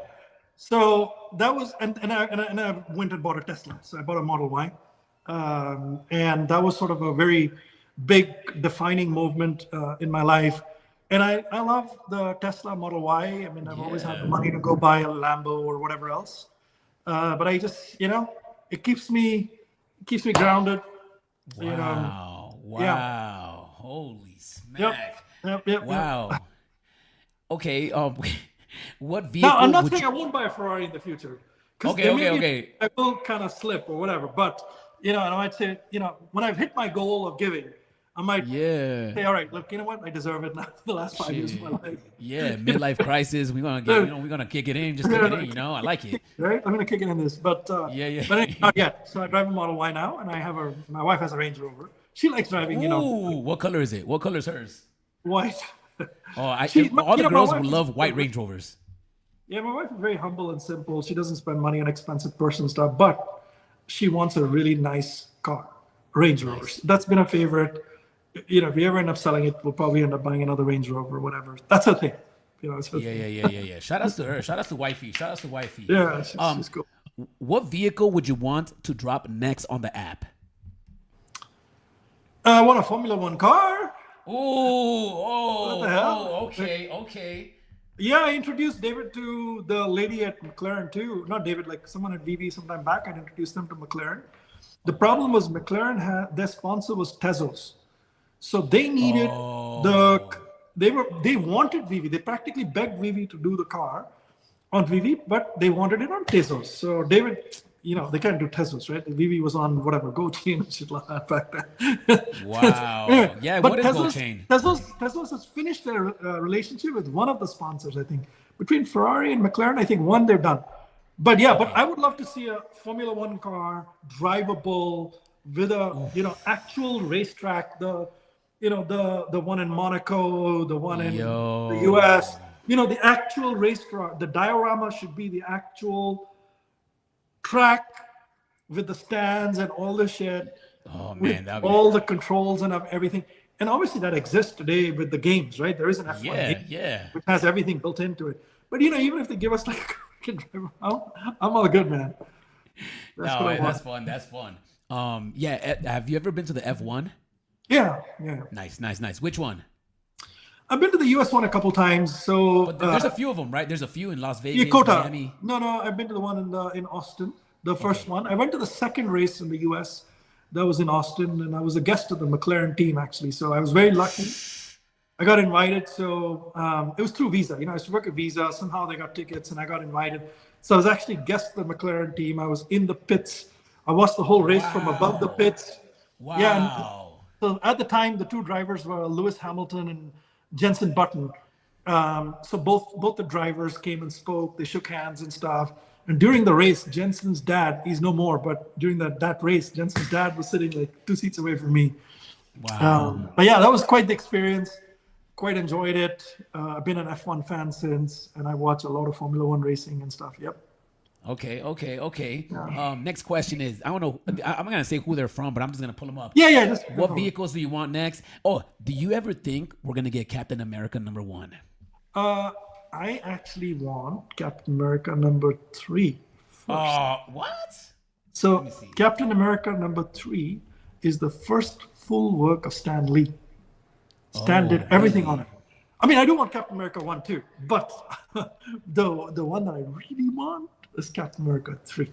so that was, and I went and bought a Tesla. So I bought a Model Y. And that was sort of a very big defining movement in my life. And I love the Tesla Model Y. I mean, I've always had the money to go buy a Lambo or whatever else. But I just, it keeps me grounded. Wow. Wow. Holy smack. Yep. Wow. Okay. What vehicle? Now, I'm not saying I won't buy a Ferrari in the future. Okay. I will kind of slip or whatever. But, and I might say, when I've hit my goal of giving, I might say, all right, look, you know what? I deserve it now for the last 5 years of my life. Yeah, midlife crisis. We're gonna get, we're gonna kick it in, just kick it in. I like it. Right? I'm gonna kick it in this, but but not yet. So I drive a Model Y now, and I have my wife has a Range Rover. She likes driving. Ooh, what color is it? What color is hers? White. Oh, all the girls would love white Range Rovers. Yeah, my wife is very humble and simple. She doesn't spend money on expensive person stuff, but she wants a really nice car, Range Rover. That's been a favorite. If we ever end up selling it, we'll probably end up buying another Range Rover or whatever. That's her thing. It's her thing. Yeah. Shout outs to her. Shout outs to wifey. Yeah, she's cool. What vehicle would you want to drop next on the app? I want a Formula One car. Oh, What the hell? Okay. Yeah, I introduced David to the lady at McLaren too. Not David, like someone at VeVe some time back. I introduced them to McLaren. The problem was McLaren their sponsor was Tezos, so they needed they wanted VeVe. They practically begged VeVe to do the car on VeVe, but they wanted it on Tezos. So David, they can't do Tezos, right? VeVe was on whatever GoChain and shit like that back then. Wow. Anyway, Yeah, but what is Tezos, GoChain? Tezos has finished their relationship with one of the sponsors, I think. Between Ferrari and McLaren, I think one they're done. But yeah, but I would love to see a Formula One car, drivable, with a actual racetrack. The one in Monaco, the one in the US. The actual race car. The diorama should be the actual track with the stands and all the shit. Oh man, all the controls and everything. And obviously that exists today with the games, right? There is an F1 game which has everything built into it. But even if they give us like a car driver, I'm all good, man. That's fun. Have you ever been to the F1? Yeah. Nice. Which one? I've been to the US one a couple times. So but there's a few of them, right? There's a few in Las Vegas, Miami. No, I've been to the one in Austin, the first one. I went to the second race in the US. That was in Austin, and I was a guest of the McLaren team, actually. So I was very lucky. I got invited. So it was through Visa. I used to work at Visa. Somehow they got tickets, and I got invited. So I was actually guest of the McLaren team. I was in the pits. I watched the whole race from above the pits. Wow. Yeah. So at the time, the two drivers were Lewis Hamilton and Jenson Button. So both the drivers came and spoke. They shook hands and stuff. And during the race, Jenson's dad, he's no more, but during that race, Jenson's dad was sitting like 2 seats away from me. Wow. But yeah, that was quite the experience. Quite enjoyed it. I've been an F1 fan since, and I watch a lot of Formula One racing and stuff. Yep. Okay. Next question is, I don't know, I'm not going to say who they're from, but I'm just going to pull them up. Yeah. What vehicles do you want next? Oh, do you ever think we're going to get Captain America #1? I actually want Captain America #3 first. What? So Captain America #3 is the first full work of Stan Lee. Stan did everything on it. I mean, I do want Captain America 1 too, but the one that I really want is Captain America 3.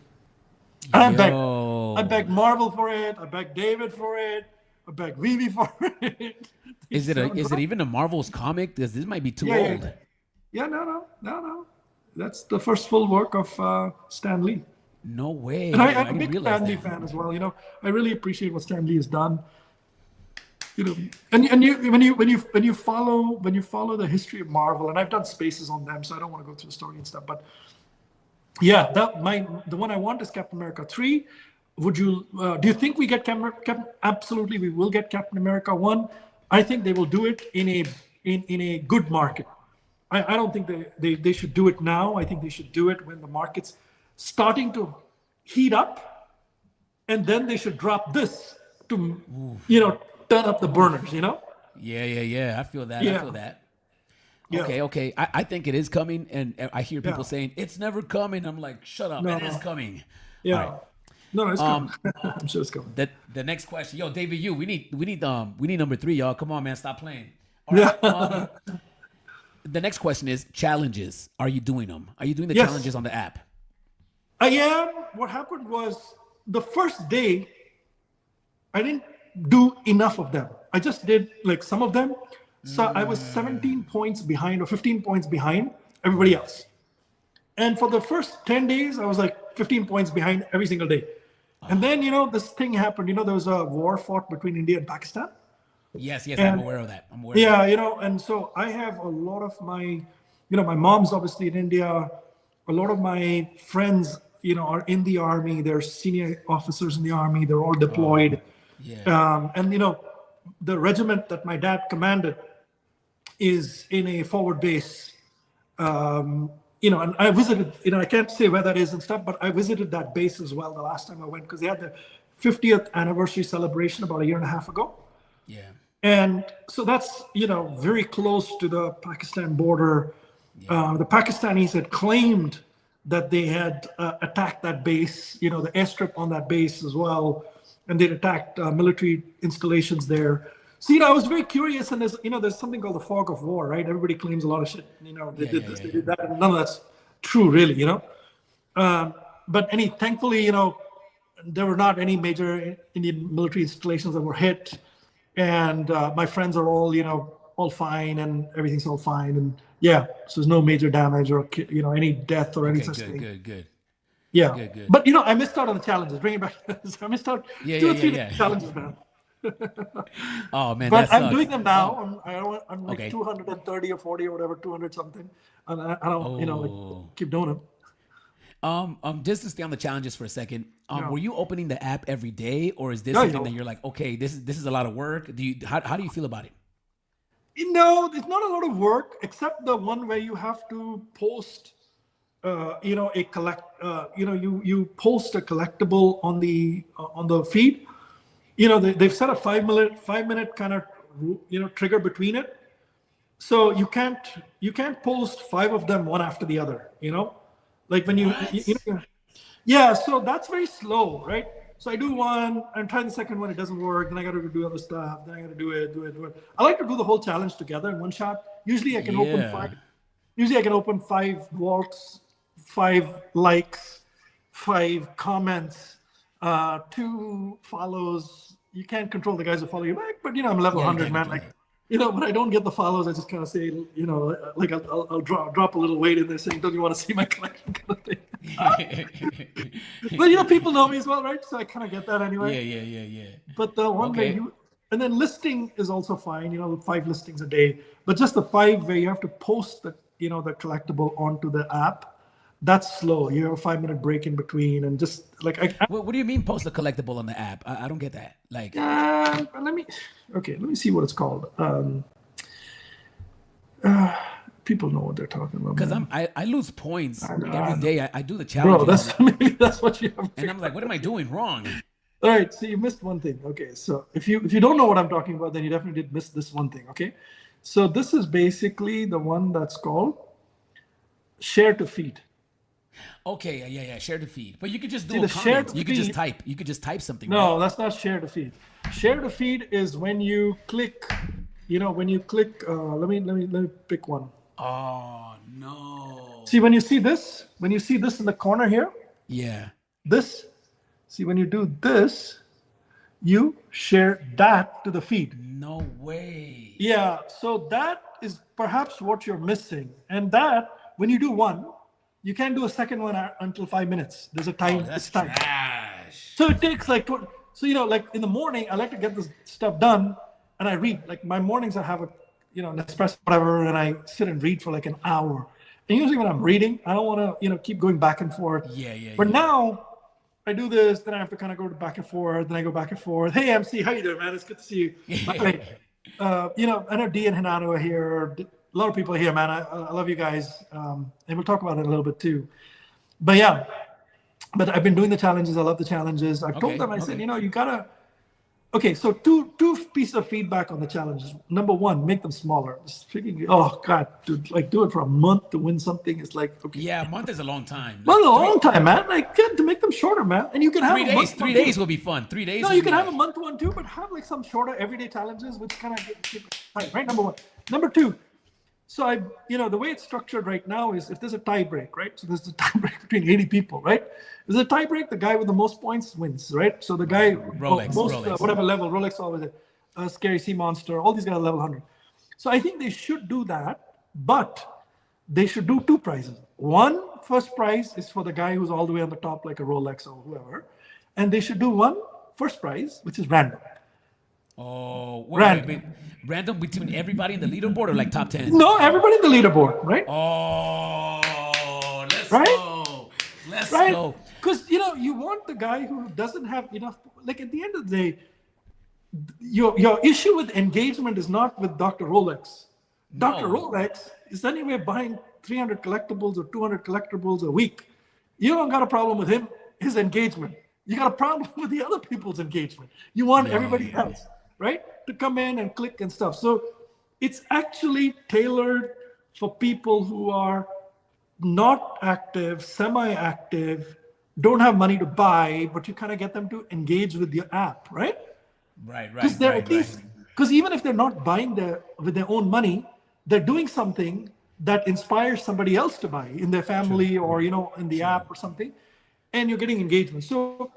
And I beg Marvel for it. I beg David for it. I beg VeVe for it. Is it even a Marvel's comic? Because this might be too old. Yeah, no. That's the first full work of Stan Lee. No way. And I'm a big Stan Lee fan as well. I really appreciate what Stan Lee has done. And when you follow the history of Marvel, and I've done spaces on them, so I don't want to go through the story and stuff. But yeah, the one I want is Captain America 3. Would you? Do you think we get Captain? Absolutely, we will get Captain America 1. I think they will do it in a good market. I don't think they should do it now. I think they should do it when the market's starting to heat up, and then they should drop this to turn up the burners. Yeah. I feel that. Yeah. Okay. I think it is coming, and I hear people saying it's never coming. I'm like, shut up, it is coming. Yeah. Right. No, it's coming. I'm sure it's coming. The next question, David, we need #3, y'all. Come on, man, stop playing. All right. The next question is challenges. Are you doing them? Are you doing the challenges on the app? I am. What happened was the first day, I didn't do enough of them. I just did like some of them. So I was 17 points behind or 15 points behind everybody else. And for the first 10 days, I was like 15 points behind every single day. And then, this thing happened. There was a war fought between India and Pakistan. Yes, I'm aware of that. And so I have a lot of my, my mom's obviously in India. A lot of my friends, are in the army. They're senior officers in the army. They're all deployed. And the regiment that my dad commanded is in a forward base and I visited, I can't say where that is and stuff, but I visited that base as well the last time I went, because they had the 50th anniversary celebration about a year and a half ago. Yeah. And so that's, very close to the Pakistan border. The Pakistanis had claimed that they had attacked that base, the airstrip on that base as well. And they'd attacked military installations there. So, I was very curious. And there's something called the fog of war, right? Everybody claims a lot of shit. They did this, they did that. And none of that's true, really, But thankfully, there were not any major Indian military installations that were hit. And my friends are all fine, and everything's all fine. And so there's no major damage or, any death or any such thing. Good. Yeah. Good. But, I missed out on the challenges. Bring it back. I missed out 2 or 3 challenges, man. Oh, man. But that I'm sucks. doing them now. I'm like Okay. 230 or 40 or whatever, 200 something. And I don't, keep doing them. Just to stay on the challenges for a second. Yeah. Were you opening the app every day, or is this No, something that you're like, okay, this is a lot of work? How do you feel about it? It's not a lot of work, except the one where you have to post, you post a collectible on the feed. They've set a 5 minute kind of, trigger between it. So you can't post 5 of them one after the other, like when yeah, so that's very slow, right? So I do one, I'm trying the second one, it doesn't work, then I got to do other stuff, then I got to do it. I like to do the whole challenge together in one shot. Usually I can open 5. Usually I can open 5 vaults, 5 likes, 5 comments, 2 follows. You can't control the guys who follow you back, but I'm level 100, man. Like, when I don't get the follows, I just kind of say, like I'll drop a little weight in there saying, don't you want to see my collection kind of thing? But people know me as well, right? So I kind of get that anyway. Yeah. But the one where and then listing is also fine, 5 listings a day, but just the 5 where you have to post the collectible onto the app, that's slow. You have a 5 minute break in between, and just like what do you mean post a collectible on the app? I don't get that. Like, let me see what it's called. People know what they're talking about. Because I lose points every day. I do the challenge. Bro, maybe that's what you have. And I'm like, what am I doing wrong? All right, so you missed one thing. Okay, so if you don't know what I'm talking about, then you definitely did miss this one thing. Okay, so this is basically the one that's called share to feed. Okay, yeah, share to feed. But you could just do See, a the share comment. to You could just feed- type. You could just type something. No, right? that's not share to feed. Share to feed is when you click. When you click. Let me pick one. Oh no. See, when you see this in the corner here, Yeah. this. See, when you do this, you share that to the feed. No way. Yeah, so that is perhaps what you're missing. And that, when you do one, you can't do a second one until 5 minutes. There's a time. That's it's time. trash. So it takes like, like in the morning, I like to get this stuff done, and I read. Like my mornings, I have an espresso, whatever, and I sit and read for like an hour. And usually when I'm reading, I don't want to, keep going back and forth. Yeah. But now I do this, then I have to kind of go back and forth, then I go back and forth. Hey, MC, how you doing, man? It's good to see you. I know D and Hinano are here. A lot of people are here, man. I love you guys. And we'll talk about it a little bit too. But yeah, I've been doing the challenges. I love the challenges. I've told them, I said, you gotta, so two pieces of feedback on the challenges. Number one, make them smaller. Oh God, dude, like do it for a month to win something. It's like, okay. Yeah, a month is a long time. Well, a long time, man. Like, good to make them shorter, man. And you can have 3 days. 3 days will be fun. 3 days. No, you can have a month one too, but have like some shorter everyday challenges, which kind of keep it tight, right? Number one. Number two. So the way it's structured right now is if there's a tie break, right? So there's a tie break between 80 people, right? If there's a tie break, the guy with the most points wins, right? So the guy, Rolex, whatever level, Rolex always Scary Sea Monster, all these guys are level 100. So I think they should do that, but they should do 2 prizes. One, first prize is for the guy who's all the way on the top, like a Rolex or whoever. And they should do one first prize, which is random. Oh, Random. Random between everybody in the leaderboard or like top 10? No, everybody in the leaderboard, right? Oh, let's Right? go. Let's Right? go. Because, you want the guy who doesn't have enough, like at the end of the day, your issue with engagement is not with Dr. Rolex. Dr. No. Rolex is anyway buying 300 collectibles or 200 collectibles a week, you don't got a problem with his engagement. You got a problem with the other people's engagement. You want everybody else, right, to come in and click and stuff. So it's actually tailored for people who are not active, semi-active, don't have money to buy, but you kind of get them to engage with your app, right? Right. Because they're at least, because even if they're not buying with their own money, they're doing something that inspires somebody else to buy in their family or, in the app or something, and you're getting engagement. So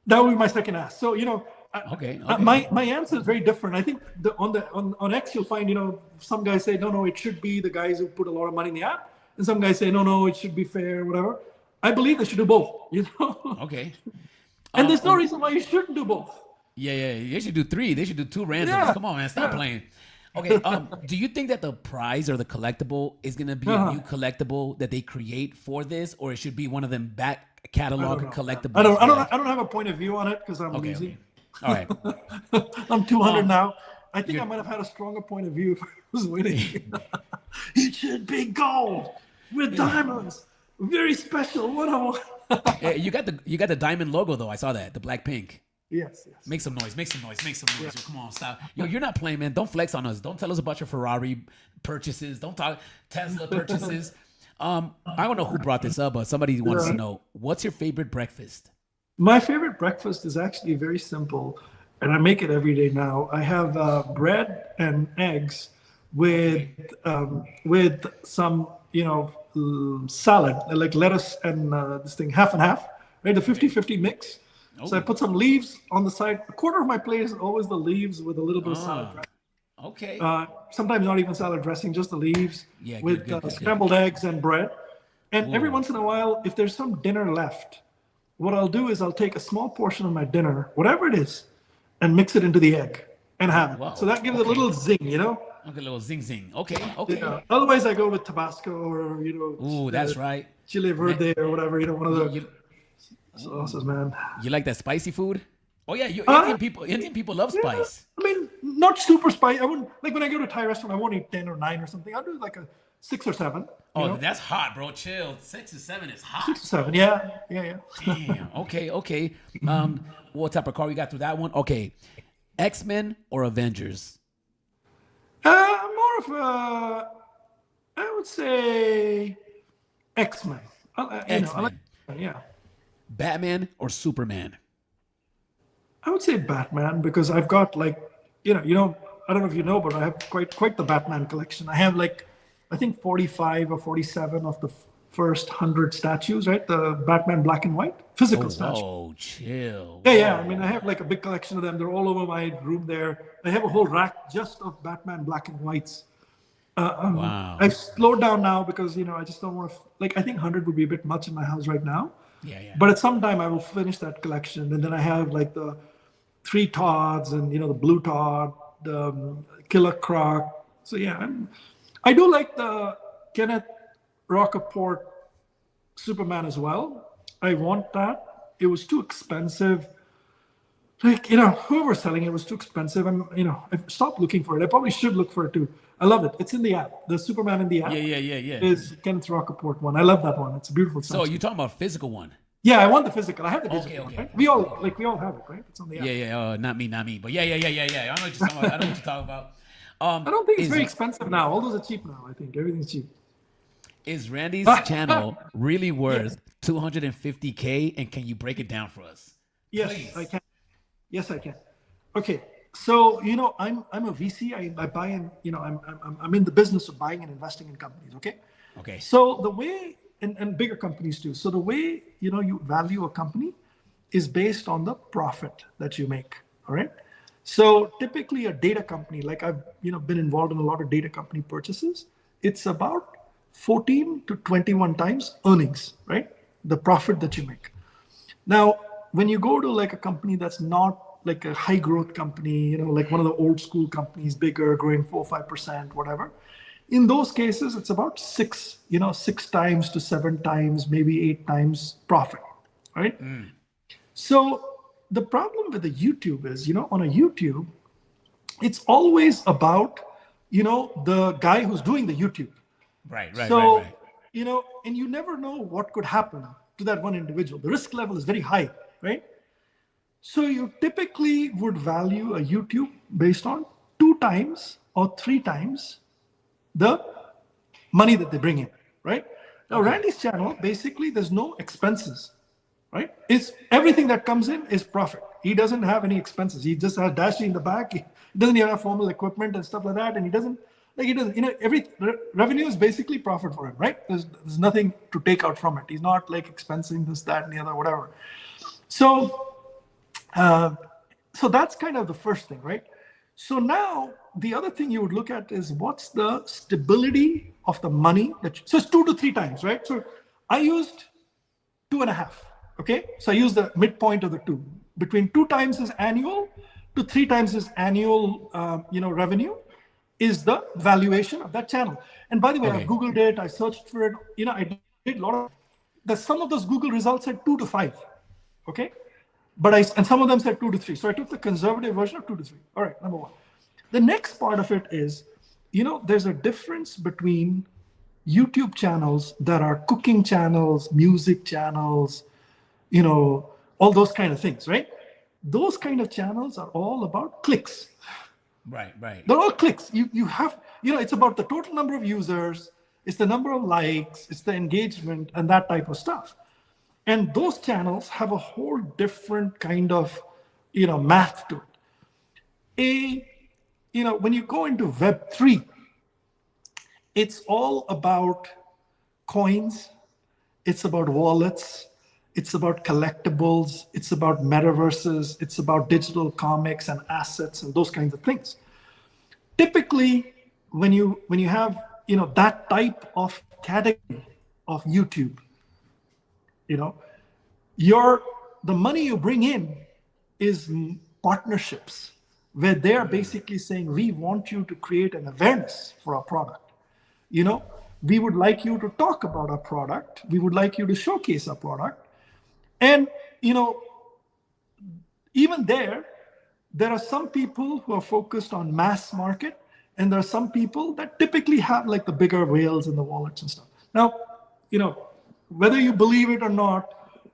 that would be my second ask. So, Okay. My answer is very different. I think on X, you'll find, some guys say, no, it should be the guys who put a lot of money in the app. And some guys say, no, it should be fair, whatever. I believe they should do both, Okay. And there's no reason why you shouldn't do both. Yeah. They should do 3. They should do 2 randoms. Yeah. Come on, man. Stop playing. Okay. Do you think that the prize or the collectible is going to be a new collectible that they create for this, or it should be one of them back catalog collectibles? I don't have a point of view on it because I'm lazy. All right. I'm 200 now. I think I might have had a stronger point of view if I was winning. It should be gold with diamonds. Very special. One-on-one. You got the diamond logo though. I saw that, the black pink. Yes. Make some noise. Yo, come on, stop. Yo, you're not playing, man. Don't flex on us. Don't tell us about your Ferrari purchases. Don't talk Tesla purchases. I don't know who brought this up, but somebody wants to know, what's your favorite breakfast? My favorite breakfast is actually very simple, and I make it every day now. I have bread and eggs with some, salad, like lettuce and this thing, half and half, right? The 50-50 mix. So I put some leaves on the side. A quarter of my plate is always the leaves with a little bit of salad dressing. Okay. Sometimes not even salad dressing, just the leaves with good. scrambled eggs and bread. And every once in a while, if there's some dinner left, what I'll do is I'll take a small portion of my dinner, whatever it is, and mix it into the egg and have it. So that gives it a little zing, Okay, a little zing. Okay. Yeah. Otherwise, I go with Tabasco or, Ooh, that's right. Chile Verde or whatever, one of the sauces, man. You like that spicy food? Oh yeah, Indian people love spice. I mean, not super spicy. I wouldn't, like when I go to a Thai restaurant, I won't eat 10 or 9 or something. I'll do like a 6 or 7. That's hot, bro. Chill. 6 or 7 is hot. 6 or 7, yeah. Damn. Okay. What type of car we got through that one? Okay. X-Men or Avengers? More of a, I would say X-Men. X-Men. Yeah. Batman or Superman? I would say Batman because I've got I don't know if you know, but I have quite the Batman collection. I have I think 45 or 47 of the first 100 statues, right? The Batman black and white physical statues. Oh, chill. Yeah. I mean, I have a big collection of them. They're all over my room there. I have a whole rack just of Batman black and whites. Wow. I've slowed down now because, I just don't want to, I think 100 would be a bit much in my house right now. Yeah. But at some time I will finish that collection. And then I have the 3 Todds and, the Blue Todd, the Killer Croc. So yeah, I do like the Kenneth Rockaport Superman as well. I want that. It was too expensive. Whoever's selling it was too expensive. I've stopped looking for it. I probably should look for it too. I love it. It's in the app. The Superman in the app. Yeah. Is Kenneth Rockaport one. I love that one. It's a beautiful. So you're talking about physical one? Yeah, I want the physical. I have the digital one. Right? We all have it, right? It's on the app. Yeah. Not me. But yeah. I know what you're talking about. I know what you're talking about. I don't think it's very expensive now. All those are cheap now. I think everything's cheap. Is Randy's channel really worth $250K? And can you break it down for us? Yes, Please. I can. Yes, I can. Okay, so I'm a VC. I buy in. I'm in the business of buying and investing in companies. Okay. So the way and bigger companies too. So the way you value a company is based on the profit that you make. All right. So typically a data company, like I've been involved in a lot of data company purchases, it's about 14 to 21 times earnings, right? The profit that you make. Now, when you go to a company that's not like a high growth company, like one of the old school companies, bigger, growing 4 or 5%, whatever. In those cases, it's about 6 times to 7 times, maybe 8 times profit, right? So the problem with the YouTube is, on a YouTube, it's always about, the guy who's doing the YouTube. Right. So, and you never know what could happen to that one individual. The risk level is very high, right? So you typically would value a YouTube based on 2 times or 3 times the money that they bring in, right? Now, Randy's channel, basically, there's no expenses, right? It's everything that comes in is profit. He doesn't have any expenses. He just has Dashi in the back. He doesn't even have formal equipment and stuff like that. And he doesn't, every revenue is basically profit for him, right? There's nothing to take out from it. He's not like expensing this, that, and the other, whatever. So that's kind of the first thing, right? So now the other thing you would look at is what's the stability of the money so it's 2 to 3 times, right? So I used 2.5. Okay, so I use the midpoint of the 2. Between 2 times his annual to 3 times his annual, revenue is the valuation of that channel. And by the way, I Googled it, I searched for it. I did a lot of. Some of those Google results said 2 to 5. Okay, and some of them said 2 to 3. So I took the conservative version of 2 to 3. All right, number 1. The next part of it is, there's a difference between YouTube channels that are cooking channels, music channels, all those kind of things, right? Those kind of channels are all about clicks. Right. They're all clicks. You have, it's about the total number of users, it's the number of likes, it's the engagement and that type of stuff. And those channels have a whole different kind of, math to it. When you go into Web3, it's all about coins, it's about wallets, it's about collectibles, it's about metaverses, it's about digital comics and assets and those kinds of things. Typically, when you have that type of category of YouTube, the money you bring in is partnerships where they're basically saying, we want you to create an awareness for our product. We would like you to talk about our product. We would like you to showcase our product. And, even there are some people who are focused on mass market, and there are some people that typically have like the bigger whales in the wallets and stuff. Now, whether you believe it or not,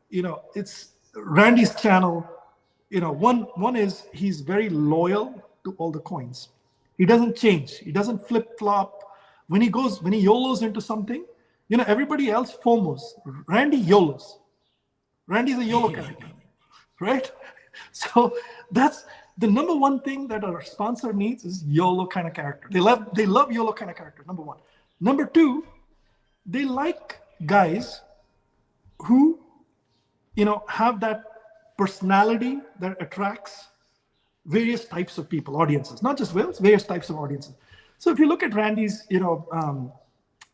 it's Randy's channel. One is he's very loyal to all the coins. He doesn't change. He doesn't flip flop. When he YOLOs into something, everybody else FOMOs. Randy YOLOs. Randy's a YOLO character, right? So that's the number one thing that a sponsor needs is YOLO kind of character. They love YOLO kind of character, number 1. Number 2, they like guys who, have that personality that attracts various types of people, audiences, not just whales, various types of audiences. So if you look at Randy's,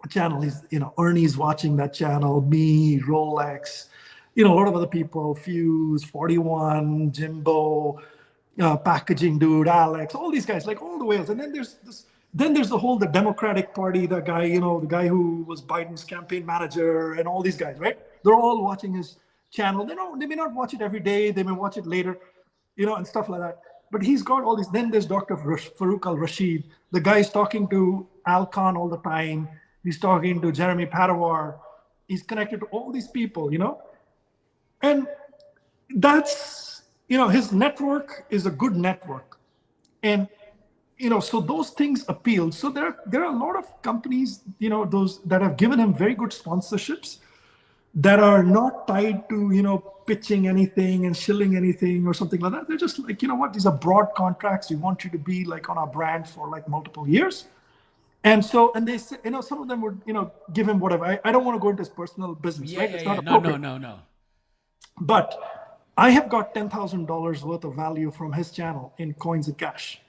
channel, he's, Ernie's watching that channel, me, Rolex, a lot of other people, Fuse, 41, Jimbo, Packaging Dude, Alex, all these guys, like all the whales. And then there's the Democratic Party, the guy, the guy who was Biden's campaign manager and all these guys, right? They're all watching his channel. They may not watch it every day. They may watch it later, and stuff like that. But he's got all these. Then there's Dr. Farouk Al-Rashid. The guy's talking to Al Khan all the time. He's talking to Jeremy Padawar. He's connected to all these people, And that's, his network is a good network. And, so those things appeal. So there are a lot of companies, those that have given him very good sponsorships that are not tied to, pitching anything and shilling anything or something like that. They're just like, these are broad contracts. We want you to be like on our brand for like multiple years. And so, and they say, some of them would, give him whatever. I don't want to go into his personal business, right? It's not appropriate. No. But I have got $10,000 worth of value from his channel in coins and cash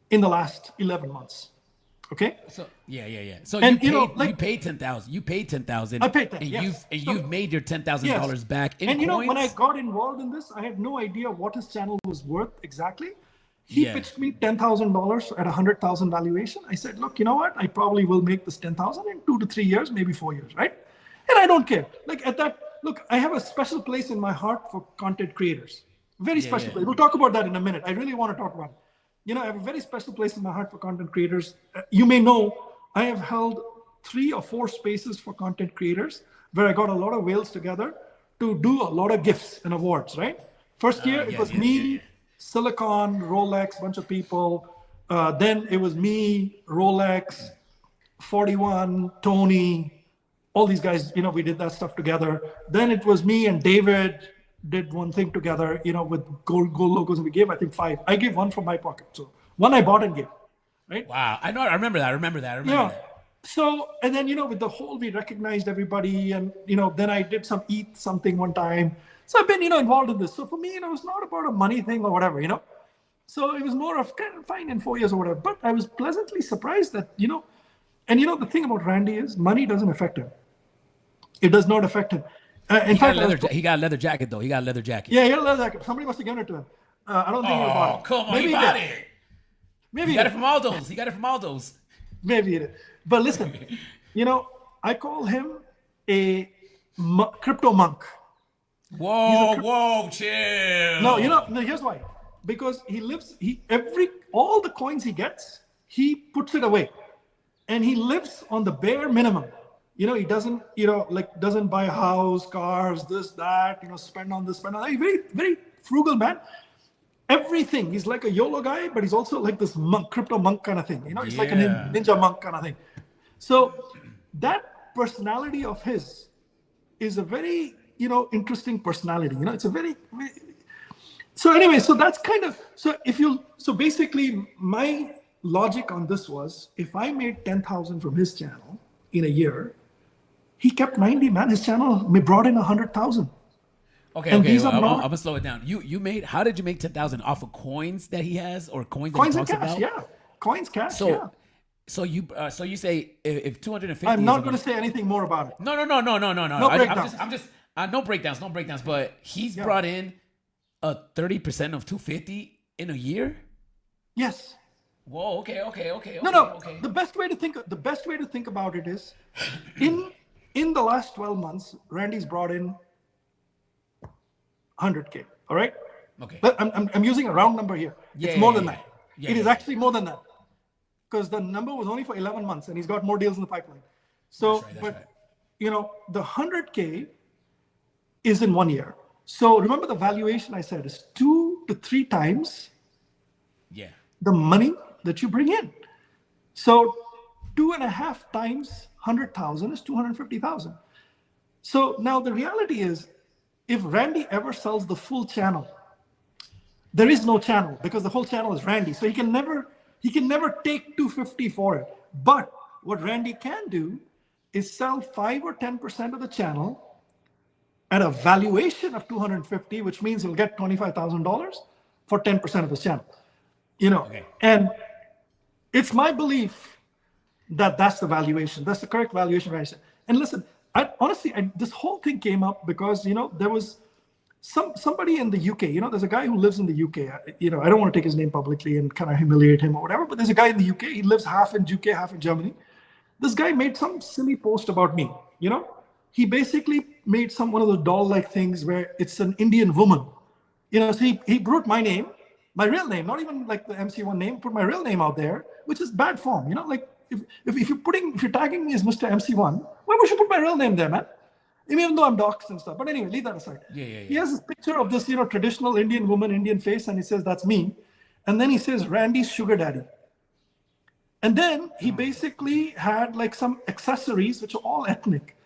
in the last 11 months. Okay. So yeah. So and, you paid $10,000. You paid $10,000. I paid that. You've made your $10,000 back in coins. And when I got involved in this, I had no idea what his channel was worth exactly. He pitched me $10,000 at 100,000 valuation. I said, look, you know what? I probably will make this 10,000 in 2 to 3 years, maybe 4 years, right? And I don't care. Like at that, look, I have a special place in my heart for content creators. Very special place. We'll talk about that in a minute. I really want to talk about it. I have a very special place in my heart for content creators. You may know I have held 3 or 4 spaces for content creators where I got a lot of whales together to do a lot of gifts and awards, right? First year, it was me, Silicon, Rolex, bunch of people. Then it was me, Rolex, 41, Tony, all these guys, we did that stuff together. Then it was me and David did one thing together, with gold logos, and we gave, I think, 5. I gave 1 from my pocket. So 1 I bought and gave, right? Wow. I know. I remember that. So, and then, with the whole, we recognized everybody, and, then I did some eat something one time. So I've been, involved in this. So for me, it was not about a money thing or whatever, So it was more of kind of fine in 4 years or whatever. But I was pleasantly surprised that, and the thing about Randy is money doesn't affect him. It does not affect him. In fact, he got a leather jacket, though. He got a leather jacket. Yeah, he got a leather jacket. Somebody must have given it to him. I don't think he bought it. Come on, Maybe he bought it. Maybe he got it from Aldo's. Maybe it is. But listen, I call him a crypto monk. Whoa, chill. No, here's why. Because all the coins he gets, he puts it away. And he lives on the bare minimum. He doesn't, doesn't buy a house, cars, this, that, spend on this, spend on that. He's very, very frugal man. Everything. He's like a YOLO guy, but he's also like this crypto monk kind of thing. He's like a ninja monk kind of thing. So that personality of his is a very, interesting personality. It's a very, so anyway, so that's kind of, so basically my logic on this was, if I made 10,000 from his channel in a year, he kept 90, man. His channel brought in 100,000. Okay. I'm gonna slow it down. How did you make 10,000 off of coins that he has, or coins that he talks and cash? about? Yeah, coins, cash. So you say if 250. I'm not going to say anything more about it. No. No breakdowns. I'm just no breakdowns. But he's brought in a 30% of 250 in a year. Yes. Whoa. Okay. No. The best way to think about it is, in the last 12 months, Randy's brought in 100K. All right. Okay. But I'm using a round number here. It's more than that. It is actually more than that, because the number was only for 11 months, and he's got more deals in the pipeline. So, that's right. The 100K is in 1 year. So remember, the valuation I said is 2 to 3 times the money that you bring in. So 2.5 times 100,000 is 250,000. So now the reality is, if Randy ever sells the full channel, there is no channel, because the whole channel is Randy. So he can never take 250 for it. But what Randy can do is sell 5 or 10% of the channel at a valuation of 250, which means he'll get $25,000 for 10% of his channel. And it's my belief that that's the valuation. That's the correct valuation, right? And listen, honestly, this whole thing came up because, there was somebody in the UK, there's a guy who lives in the UK. I don't want to take his name publicly and kind of humiliate him or whatever, but there's a guy in the UK. He lives half in UK, half in Germany. This guy made some silly post about me, He basically made one of those doll-like things where it's an Indian woman. So he wrote my name, my real name, not even like the MC1 name, put my real name out there, which is bad form. Like if you're tagging me as Mr. MC1, why would you put my real name there, man? Even though I'm doxxed and stuff. But anyway, leave that aside. Yeah. He has this picture of this, traditional Indian woman, Indian face, and he says, that's me. And then he says, Randy's sugar daddy. And then he basically had like some accessories, which are all ethnic.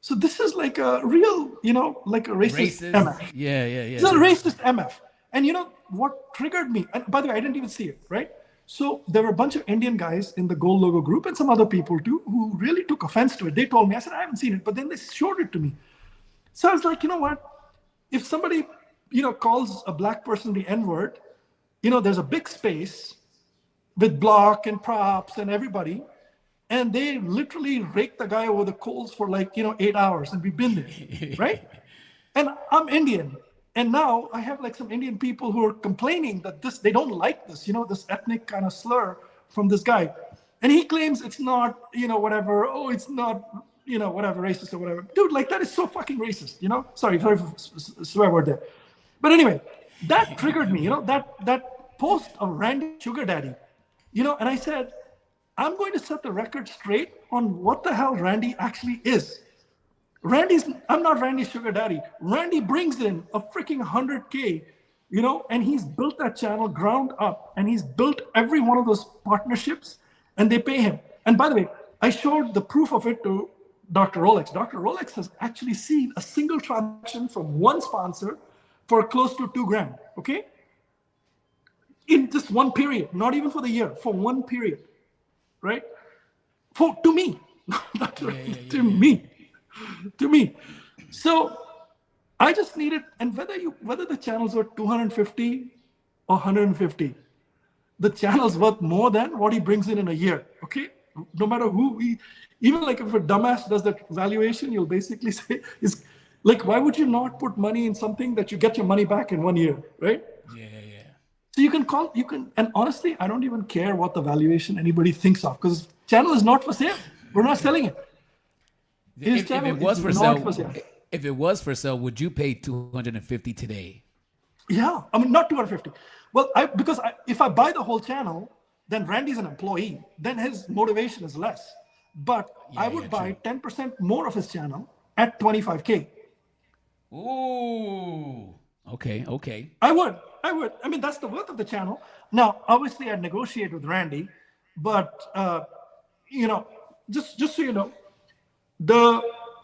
So this is like a real, like a racist MF. Yeah. It's a racist MF. And what triggered me, and by the way, I didn't even see it, right? So there were a bunch of Indian guys in the Gold Logo group, and some other people too, who really took offense to it. They told me, I said, I haven't seen it, but then they showed it to me. So I was like, you know what? If somebody, calls a black person the N-word, there's a big space with block and props and everybody, and they literally rake the guy over the coals for 8 hours, and we've been there, right? And I'm Indian. And now I have like some Indian people who are complaining that they don't like this, this ethnic kind of slur from this guy. And he claims it's not, whatever. Oh, it's not, whatever, racist or whatever. Dude, like that is so fucking racist, Sorry for swear word there. But anyway, that triggered me, that post of Randy Sugar Daddy, and I said, I'm going to set the record straight on what the hell Randy actually is. I'm not Randy's sugar daddy. Randy brings in a freaking 100K, and he's built that channel ground up, and he's built every one of those partnerships, and they pay him. And by the way, I showed the proof of it to Dr. Rolex. Dr. Rolex has actually seen a single transaction from one sponsor for close to $2,000, okay? In just one period, not even for the year, for one period, right? To me, not to me. To me. So I just needed, and whether the channel's worth 250 or 150, the channel's worth more than what he brings in a year, okay? No matter who even like if a dumbass does that valuation, you'll basically say, is like, why would you not put money in something that you get your money back in 1 year, right? Yeah. So and honestly, I don't even care what the valuation anybody thinks of, because channel is not for sale. We're not selling it. If it was for sale, would you pay 250 today? Yeah, I mean, not 250. Well, if I buy the whole channel, then Randy's an employee. Then his motivation is less. But I would buy 10% more of his channel at 25K. Ooh. Okay. I would. I mean, that's the worth of the channel. Now, obviously, I'd negotiate with Randy, but just so you know,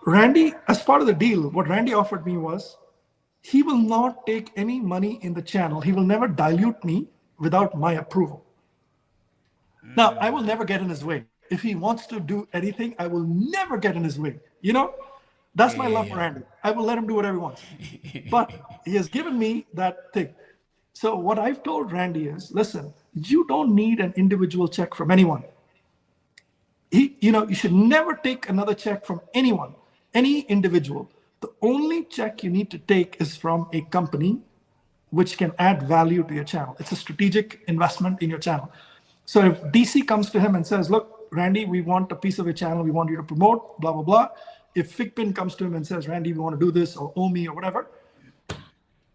Randy, as part of the deal, what Randy offered me was, he will not take any money in the channel. He will never dilute me without my approval. Now, I will never get in his way. If he wants to do anything, I will never get in his way. That's my love for Randy. I will let him do whatever he wants. But he has given me that thing. So what I've told Randy is, listen, you don't need an individual check from anyone. You should never take another check from anyone, any individual. The only check you need to take is from a company which can add value to your channel. It's a strategic investment in your channel. So if DC comes to him and says, look, Randy, we want a piece of your channel. We want you to promote, blah, blah, blah. If Figpin comes to him and says, Randy, we want to do this, or Omi or whatever,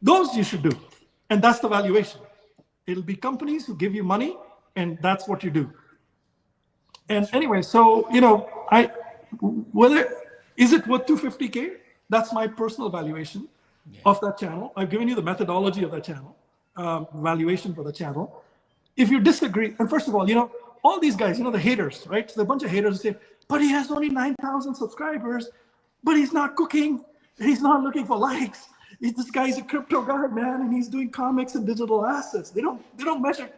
those you should do. And that's the valuation. It'll be companies who give you money, and that's what you do. And anyway, so, whether is it worth 250K? That's my personal valuation of that channel. I've given you the methodology of that channel, valuation for the channel. If you disagree, and first of all, all these guys, the haters, right? So a bunch of haters say, but he has only 9,000 subscribers, but he's not cooking. He's not looking for likes. This guy's a crypto guy, man, and he's doing comics and digital assets. They don't measure.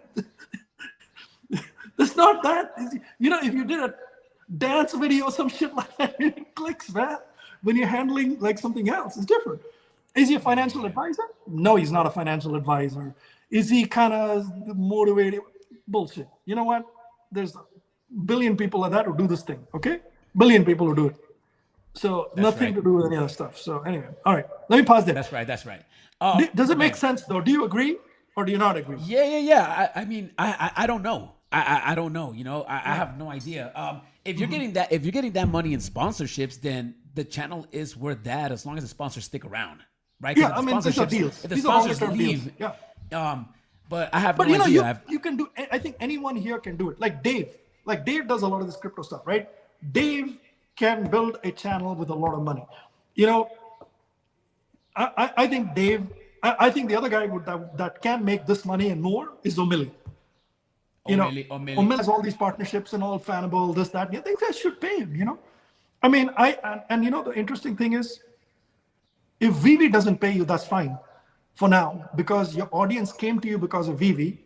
It's not that. If you did a dance video or some shit like that, it clicks, man. When you're handling like something else, it's different. Is he a financial advisor? No, he's not a financial advisor. Is he kind of motivated? Bullshit. You know what? There's a billion people like that who do this thing, okay? Billion people who do it. So that's nothing to do with any other stuff. So anyway, all right. Let me pause there. That's right. Does it make sense though? Do you agree or do you not agree? Yeah. I mean, I don't know. I don't know. I have no idea. If you're getting that money in sponsorships, then the channel is worth that as long as the sponsors stick around, right? Yeah, I mean, these are deals. If the These are sponsors leave, yeah. But I have no idea. You can do. I think anyone here can do it. Like Dave does a lot of this crypto stuff, right? Dave can build a channel with a lot of money. I think Dave. I think the other guy that can make this money and more is O'Malley. O'Malley has all these partnerships and all Fanable, this, that. I think guys should pay him. I mean, the interesting thing is, if VeVe doesn't pay you, that's fine for now, because your audience came to you because of VeVe,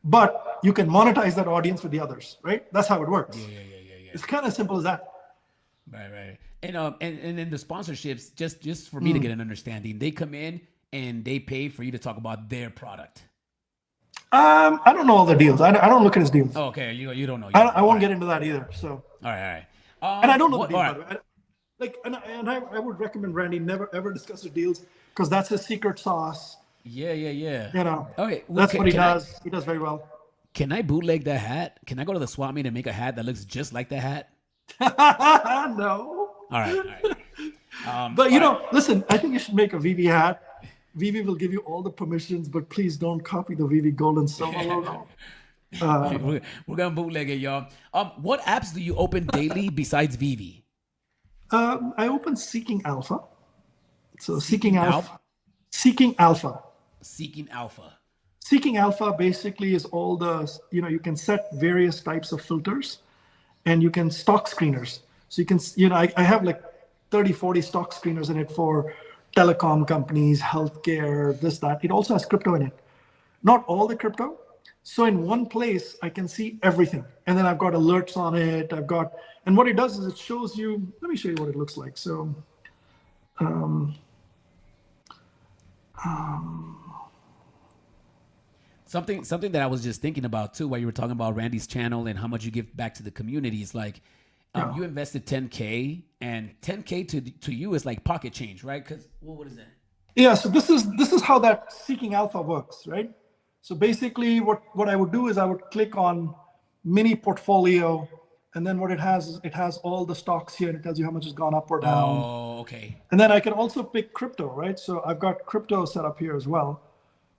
but you can monetize that audience with the others, right? That's how it works. Yeah. It's kind of simple as that. Right. And then the sponsorships, just for me to get an understanding, they come in and they pay for you to talk about their product. I don't know all the deals. I don't look at his deals. Oh, okay, you don't know. I won't get into that either. So. All right. And I don't know the deal. Right. I would recommend Randy never ever discuss the deals, because that's his secret sauce. Yeah. Okay. That's what he does. He does very well. Can I bootleg that hat? Can I go to the swap meet and make a hat that looks just like the hat? No. All right. But listen, I think you should make a VeVe hat. VeVe will give you all the permissions, but please don't copy the VeVe gold and silver logo. We're gonna bootleg it, y'all. What apps do you open daily besides VeVe? I opened Seeking Alpha. So Seeking Alpha. Seeking Alpha. Seeking Alpha. Seeking Alpha basically is all the, you can set various types of filters and you can stock screeners. So you can, I have like 30, 40 stock screeners in it for telecom companies, healthcare, this, that. It also has crypto in it. Not all the crypto. So in one place, I can see everything. And then I've got alerts on it. And what it does is it shows you, let me show you what it looks like. So, Something that I was just thinking about too, while you were talking about Randy's channel and how much you give back to the community, is like you invested 10K, and 10K to you is like pocket change, right? Because what is that? Yeah, so this is how that Seeking Alpha works, right? So basically, what I would do is I would click on mini portfolio, and then what it has is it has all the stocks here, and it tells you how much has gone up or down. Oh, okay. And then I can also pick crypto, right? So I've got crypto set up here as well.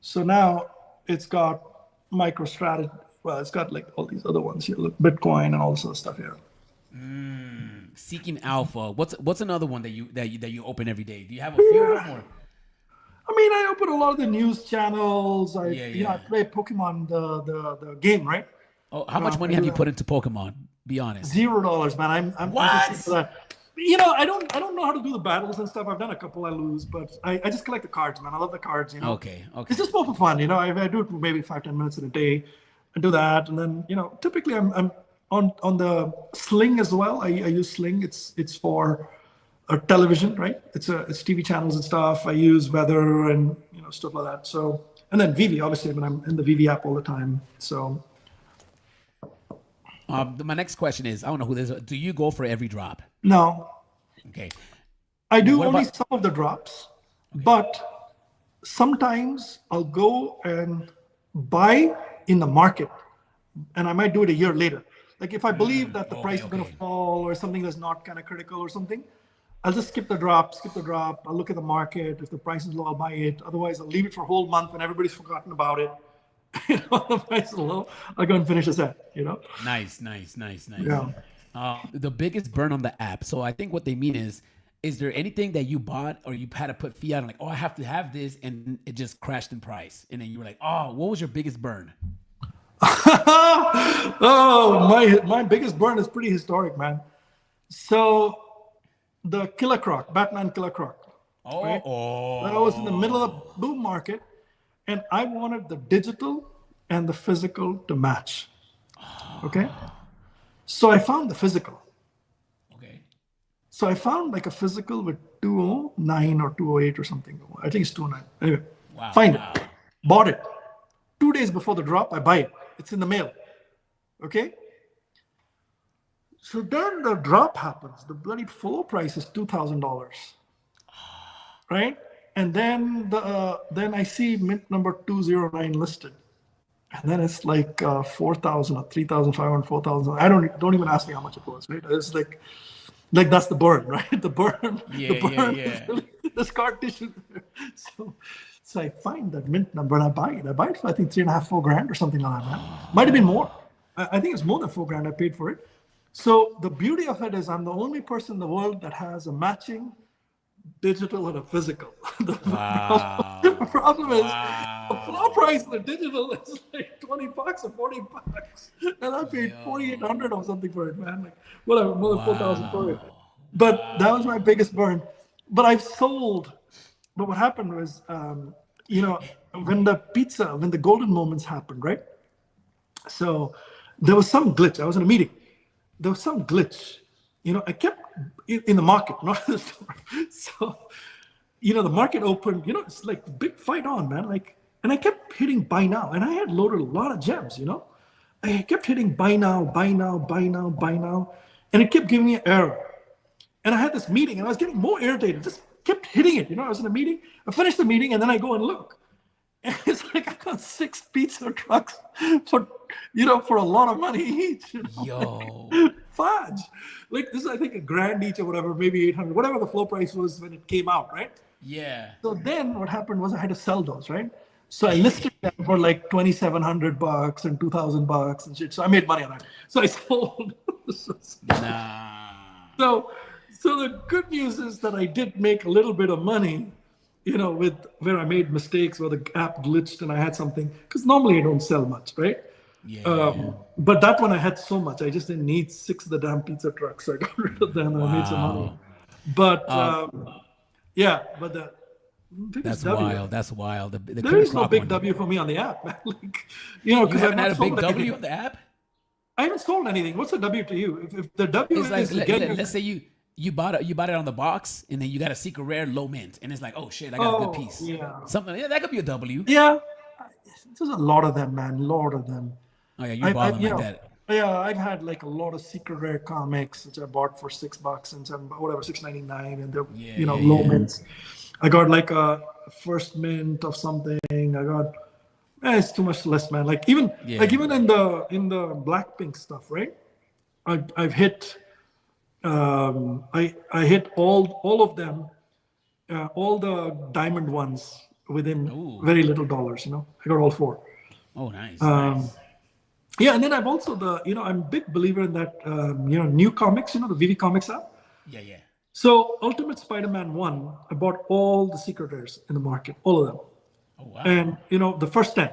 So now it's got MicroStrategy. Well, it's got like all these other ones here, look, Bitcoin and all this other stuff here. Seeking Alpha. What's another one that you open every day? Do you have a few of them? Or? I mean, I open a lot of the news channels. I play Pokemon, the game, right? Oh, how much money have you put into Pokemon? Be honest. $0, man. I'm what? I don't know how to do the battles and stuff. I've done a couple, I lose, but I just collect the cards, man. I love the cards, Okay. It's just more for fun, I do it for maybe 5-10 minutes in a day. I do that, and then typically I'm on the Sling as well. I use Sling. It's for television, right? It's TV channels and stuff. I use weather and stuff like that. So, and then VeVe, obviously, I'm in the VeVe app all the time. So. My next question is, I don't know who this is. Do you go for every drop? No. Okay. I do only some of the drops, but sometimes I'll go and buy in the market, and I might do it a year later. Like if I believe that the price is going to fall or something that's not kind of critical or something, I'll just skip the drop. I'll look at the market. If the price is low, I'll buy it. Otherwise, I'll leave it for a whole month when everybody's forgotten about it. The price is low, I'll go and finish a set, Nice. Yeah. The biggest burn on the app. So I think what they mean is there anything that you bought or you had to put fiat on, like, oh, I have to have this, and it just crashed in price, and then you were like, oh, what was your biggest burn? Oh, my biggest burn is pretty historic, man. So the Killer Croc, Batman Killer Croc. Right? That was in the middle of the boom market, and I wanted the digital and the physical to match. Okay. So I found the physical. Okay. So I found like a physical with 209 or 208 or something. I think it's 209. Anyway, find it. Bought it. 2 days before the drop, I buy it. It's in the mail. Okay. So then the drop happens. The bloody floor price is $2,000. Right? And then then I see mint number 209 listed. And then it's like 4,000 or 3,500, 4,000. I don't even ask me how much it was, right? It's like that's the burn, right? The burn. Yeah. The scar tissue. So I find that mint number and I buy it. I buy it for I think $3.5-4 grand or something like that, man. Might have been more. I think it's more than $4 grand I paid for it. So the beauty of it is I'm the only person in the world that has a matching digital and a physical. The problem is the floor price of the digital is like $20 or $40, and I paid $4,800 or something for it, man. Like whatever, more than $4,000 for it. But that was my biggest burn. But I've sold. But what happened was, when the golden moments happened, right? So there was some glitch. I was in a meeting. There was some glitch. I kept in the market, not in the store. So, the market opened, it's like a big fight on, man. And I kept hitting buy now. And I had loaded a lot of gems, I kept hitting buy now. And it kept giving me an error. And I had this meeting and I was getting more irritated, just kept hitting it. I was in a meeting, I finished the meeting and then I go and look. And it's like I got 6 pizza trucks for a lot of money each. Yo. Fudge. Like this is, I think, $1 grand each or whatever, maybe 800, whatever the floor price was when it came out, right? Yeah. So then what happened was I had to sell those, right? So I listed them for like $2,700 and $2,000 and shit. So I made money on that. So I sold. Nah. So the good news is that I did make a little bit of money, with where I made mistakes, where the app glitched and I had something. Because normally I don't sell much, right? Yeah. But that one I had so much, I just didn't need 6 of the damn pizza trucks. So I got rid of them and I made some money. But yeah, but the biggest That's W. wild. That's wild. The There Critter is no Croc big one. W for me on the app, man. Like, You because I've haven't had not a big sold W anything. on the app? I haven't sold anything. What's a W to you? If the W It's like is to get your- let's say you bought it on the box and then you got a secret rare low mint and it's like, oh shit, I got a good piece. Yeah. Something that could be a W. Yeah, there's a lot of them, man. A lot of them. Oh yeah, you're balling like that. Yeah, I've had like a lot of secret rare comics which I bought for $6 and $6.99, and they're low mints. I got like a first mint of something. I got it's too much less, man. Like even in the Blackpink stuff, right? I've hit I hit all of them, all the diamond ones within very little dollars. I got all 4. Oh, nice. Yeah, and then I've also I'm a big believer in that new comics, the VeVe Comics app. Yeah. So Ultimate Spider-Man 1, I bought all the secret rares in the market, all of them. Oh wow. And the first 10.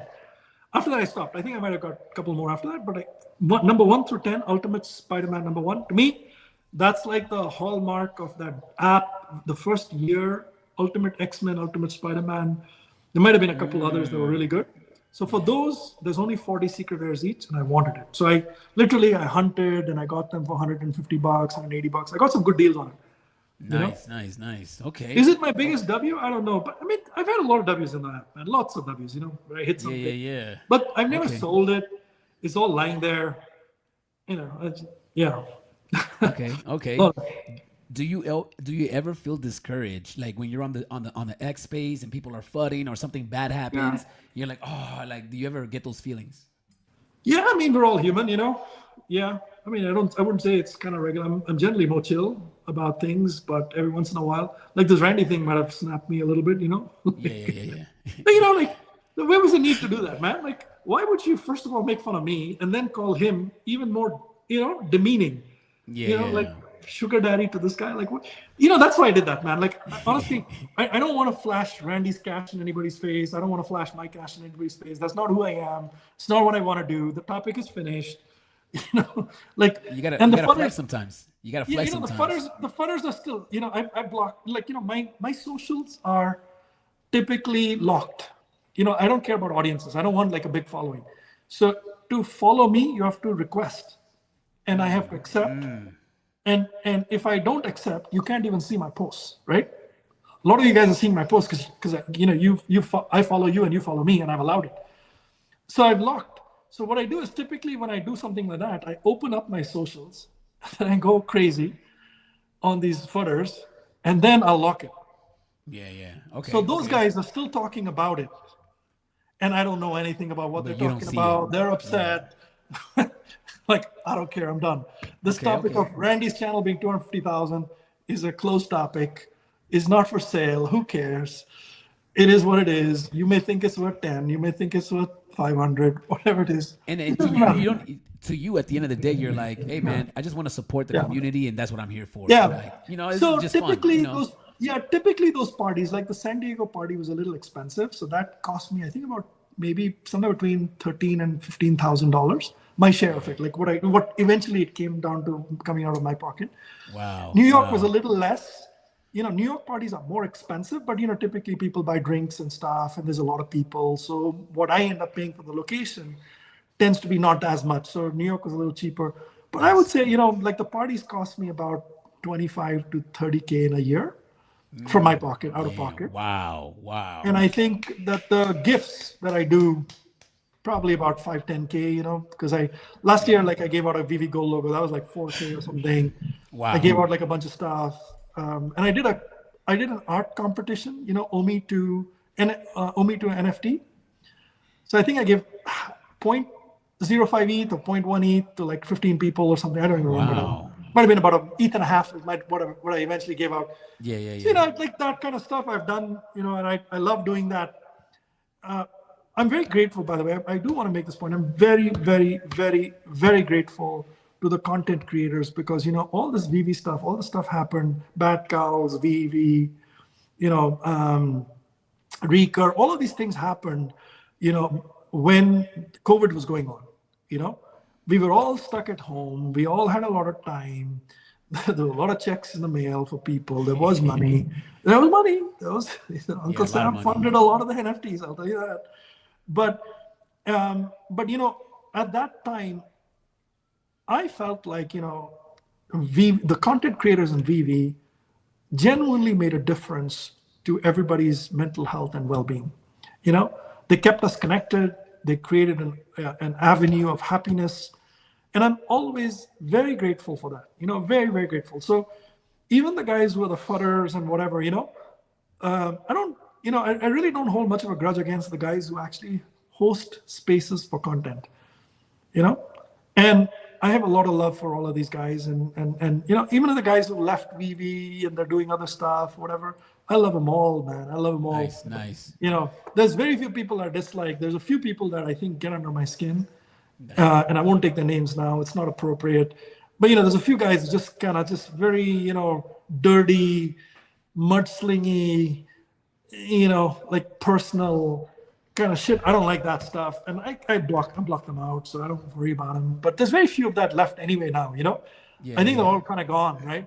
After that I stopped. I think I might have got a couple more after that, but number 1 through 10, Ultimate Spider-Man number 1, to me, that's like the hallmark of that app. The first year, Ultimate X-Men, Ultimate Spider-Man. There might have been a couple others that were really good. So for those, there's only 40 secret rares each, and I wanted it. So I hunted and I got them for $150, $180. I got some good deals on it. Nice. Okay. Is it my biggest W? I don't know. But I mean, I've had a lot of W's in the app, man. Lots of W's, where I hit something. Yeah. But I've never sold it. It's all lying there. Yeah. Okay. Do you ever feel discouraged, like when you're on the X space and people are fudding or something bad happens? You're like, oh, like, do you ever get those feelings? Yeah, I mean, we're all human, Yeah, I mean, I wouldn't say it's kind of regular. I'm generally more chill about things, but every once in a while, like this Randy thing might have snapped me a little bit, Yeah. But, like, where was the need to do that, man? Like, why would you first of all make fun of me and then call him even more, demeaning? Like sugar daddy to this guy, like what? That's why I did that, man. Like, honestly, I don't want to flash Randy's cash in anybody's face. I don't want to flash my cash in anybody's face. That's not who I am. It's not what I want to do. The topic is finished. Like you gotta flex sometimes. You gotta flex sometimes. The fudders are still, I blocked, like, my socials are typically locked. I don't care about audiences. I don't want like a big following. So to follow me, you have to request, and I have to accept. And if I don't accept, you can't even see my posts, right? A lot of you guys are seeing my posts because I follow you and you follow me, and I've allowed it. So I've locked. So what I do is typically when I do something like that, I open up my socials and I go crazy on these fudders, and then I'll lock it. Yeah. Okay. So those guys are still talking about it, and I don't know anything about what they're talking about. They're upset. Yeah. Like, I don't care. I'm done. This topic of Randy's channel being 250,000 is a closed topic. It's not for sale. Who cares? It is what it is. You may think it's worth 10. You may think it's worth 500. Whatever it is. And you don't. To you, at the end of the day, you're like, hey man, I just want to support the community, and that's what I'm here for. Yeah. Like, it's so just typically fun. Typically those parties, like the San Diego party, was a little expensive. So that cost me, I think, about maybe somewhere between $13,000 and $15,000. My share of it, like what eventually it came down to coming out of my pocket. Wow. New York was a little less. New York parties are more expensive, but typically people buy drinks and stuff, and there's a lot of people. So what I end up paying for the location tends to be not as much. So New York was a little cheaper. But I would say, like the parties cost me about 25 to 30K in a year from my pocket, out of pocket. Wow. And I think that the gifts that I do, probably about 5-10K, because last year, like I gave out a VeVe Gold logo. That was like 4K or something. Wow. I gave out like a bunch of stuff. And I did an art competition, OMI to NFT. So I think I gave 0.05 ETH or 0.1 ETH to like 15 people or something. I don't even remember. Wow. Might have been about an ETH and a half, what I eventually gave out. Yeah. So, like that kind of stuff I've done, and I love doing that. I'm very grateful, by the way. I do want to make this point. I'm very, very, very, very grateful to the content creators because, all this VeVe stuff, all this stuff happened. Bad Cows, VeVe, Recur, all of these things happened, when COVID was going on. We were all stuck at home. We all had a lot of time. There were a lot of checks in the mail for people. There was money. There was money. Uncle Sam funded a lot of the NFTs. I'll tell you that. But at that time, I felt like the content creators in VeVe genuinely made a difference to everybody's mental health and well-being. They kept us connected. They created an avenue of happiness. And I'm always very grateful for that, very, very grateful. So even the guys who are the fudders and whatever, I really don't hold much of a grudge against the guys who actually host spaces for content, and I have a lot of love for all of these guys and even the guys who left VeVe and they're doing other stuff, whatever. I love them all, man. I love them all. Nice. There's very few people I dislike. There's a few people that I think get under my skin, and I won't take their names now. It's not appropriate. But there's a few guys just kind of just very dirty, mudslingy, like personal kind of shit. I don't like that stuff, and I block them out, so I don't worry about them. But there's very few of that left anyway now. I think they're all kind of gone, right?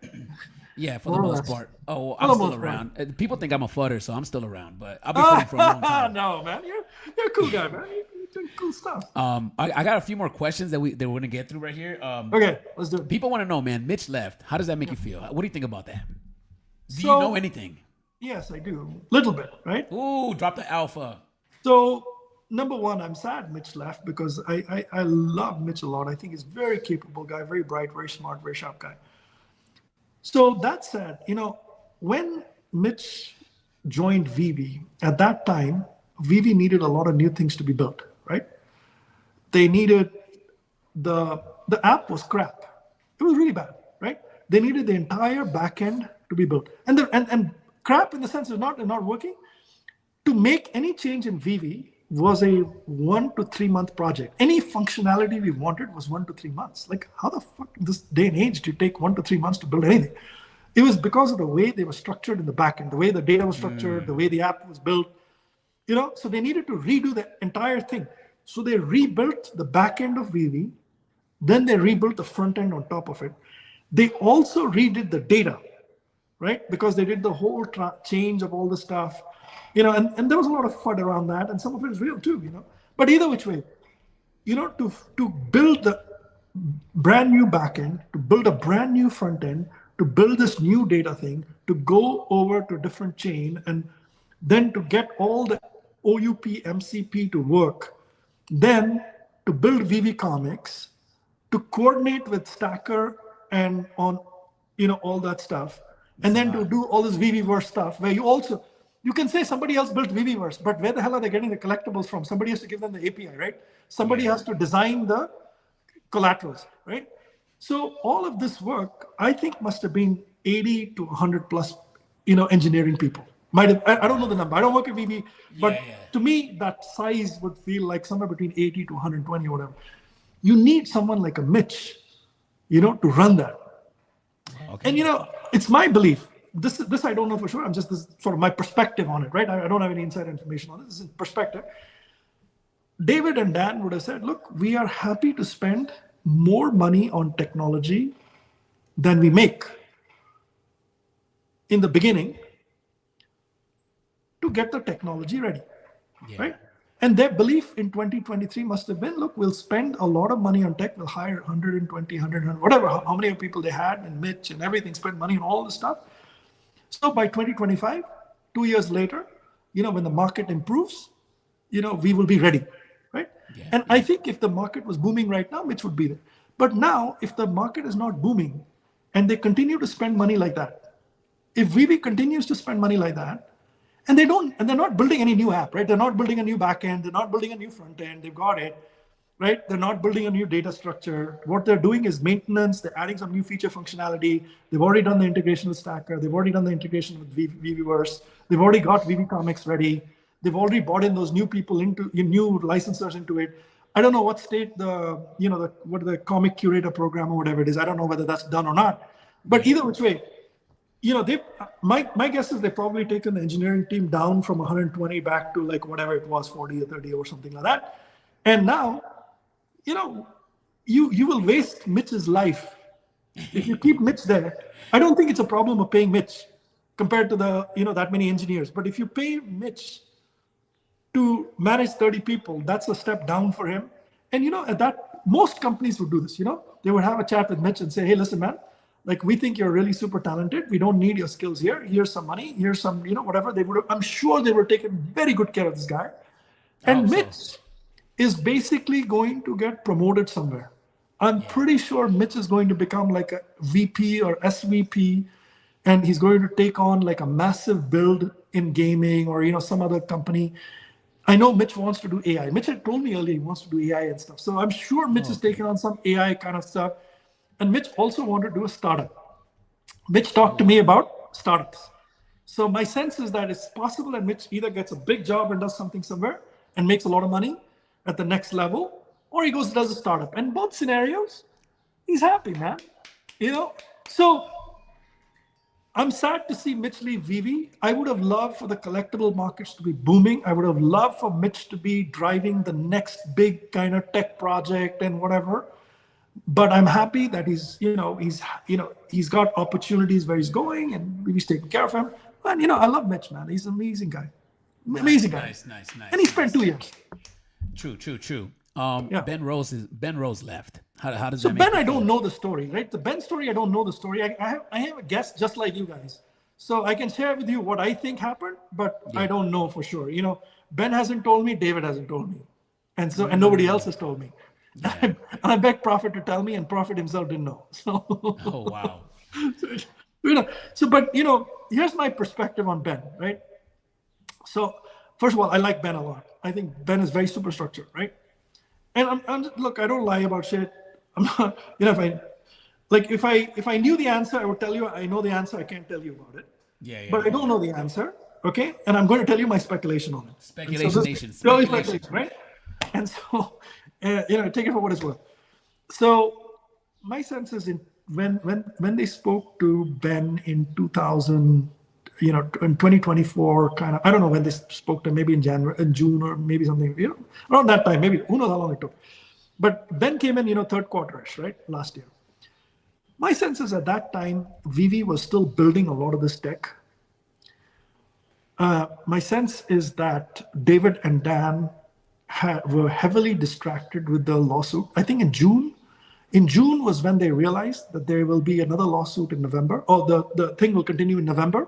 Yeah, for the most part. Oh, I'm still around. People think I'm a fudder, so I'm still around, but I'll be fuddy for a long time. No, man, you're a cool guy, man. You're doing cool stuff. I got a few more questions that we're gonna get through right here. Okay, let's do it. People want to know, man. Mitch left. How does that make you feel? What do you think about that? Do you know anything? Yes, I do. Little bit, right? Ooh, drop the alpha. So, number one, I'm sad Mitch left because I love Mitch a lot. I think he's a very capable guy, very bright, very smart, very sharp guy. So that said, when Mitch joined VeVe, at that time, VeVe needed a lot of new things to be built, right? They needed the app was crap. It was really bad, right? They needed the entire backend to be built. And crap in the sense of not working. To make any change in VeVe was a 1 to 3 month project. Any functionality we wanted was 1 to 3 months. Like, how the fuck this day and age do you take 1 to 3 months to build anything? It was because of the way they were structured in the backend, the way the data was structured, the way the app was built. So they needed to redo the entire thing. So they rebuilt the backend of VeVe, then they rebuilt the front end on top of it. They also redid the data, right? Because they did the whole change of all the stuff. And there was a lot of FUD around that, and some of it is real too, But either which way, to build the brand new backend, to build a brand new front end, to build this new data thing, to go over to a different chain, and then to get all the OUP, MCP to work, then to build VeVe Comics, to coordinate with Stacker and on, all that stuff, and then to do all this VeVeverse stuff, where you can say somebody else built VeVeverse, but where the hell are they getting the collectibles from? Somebody has to give them the API, right? Somebody has to design the collaterals, right? So all of this work, I think, must have been 80 to 100 plus, engineering people. I don't know the number. I don't work at VeVe, but to me, that size would feel like somewhere between 80 to 120 or whatever. You need someone like a Mitch, to run that. Okay. And, it's my belief. This I don't know for sure. I'm just this sort of my perspective on it, right? I don't have any inside information on this. This is perspective. David and Dan would have said, look, we are happy to spend more money on technology than we make in the beginning to get the technology ready, right? And their belief in 2023 must have been, look, we'll spend a lot of money on tech. We'll hire 120, 100, whatever, how many people they had, and Mitch and everything, spend money on all this stuff. So by 2025, 2 years later, when the market improves, we will be ready, right? I think if the market was booming right now, Mitch would be there. But now, if the market is not booming and they continue to spend money like that, if VeVe continues to spend money like that, and they're not building any new app, right? They're not building a new backend. They're not building a new front end. They've got it, right? They're not building a new data structure. What they're doing is maintenance. They're adding some new feature functionality. They've already done the integration with Stacker. They've already done the integration with VeVeverse. They've already got VeVe Comics ready. They've already brought in those new people into new licensors into it. I don't know what state the comic curator program or whatever it is. I don't know whether that's done or not. But either which way, my guess is they've probably taken the engineering team down from 120 back to like whatever it was, 40 or 30 or something like that. And now, you will waste Mitch's life if you keep Mitch there. I don't think it's a problem of paying Mitch compared to that many engineers. But if you pay Mitch to manage 30 people, that's a step down for him. And at that, most companies would do this. They would have a chat with Mitch and say, hey, listen, man, like we think you're really super talented. We don't need your skills here. Here's some money. Here's some, whatever. I'm sure they were taking very good care of this guy. And Mitch is basically going to get promoted somewhere. I'm pretty sure Mitch is going to become like a VP or SVP, and he's going to take on like a massive build in gaming or some other company. I know Mitch wants to do AI. Mitch had told me earlier he wants to do AI and stuff. So I'm sure Mitch is taking on some AI kind of stuff. And Mitch also wanted to do a startup. Mitch talked to me about startups. So my sense is that it's possible that Mitch either gets a big job and does something somewhere and makes a lot of money at the next level, or he goes and does a startup. And both scenarios, he's happy, man. So I'm sad to see Mitch leave VeVe. I would have loved for the collectible markets to be booming. I would have loved for Mitch to be driving the next big kind of tech project and whatever. But I'm happy that he's got opportunities where he's going, and VeVe's taking care of him. And I love Mitch, man. He's an amazing guy. Amazing guy. Nice. And he spent 2 years. True. Ben Rose left. How does so that make Ben, you I don't feel? know the story, right? The Ben story, I don't know the story. I have a guess just like you guys. So I can share with you what I think happened, but I don't know for sure. Ben hasn't told me, David hasn't told me. And nobody else has told me. Yeah. And I begged Prophet to tell me, and Prophet himself didn't know. So oh wow. But here's my perspective on Ben, right? So first of all, I like Ben a lot. I think Ben is very superstructured, right? And look, I don't lie about shit. I'm not, if I knew the answer, I would tell you I know the answer. I can't tell you about it. Yeah. But I don't know the answer, okay? And I'm going to tell you my speculation on it. Speculation. Speculation, right? And so, take it for what it's worth. So my sense is when they spoke to Ben in 2000, in 2024, kind of, I don't know when they spoke to him, maybe in June or maybe something, around that time, maybe, who knows how long it took. But Ben came in, third quarter-ish, right, last year. My sense is at that time, VeVe was still building a lot of this tech. My sense is that David and Dan were heavily distracted with the lawsuit. I think in June was when they realized that there will be another lawsuit in November, or the thing will continue in November.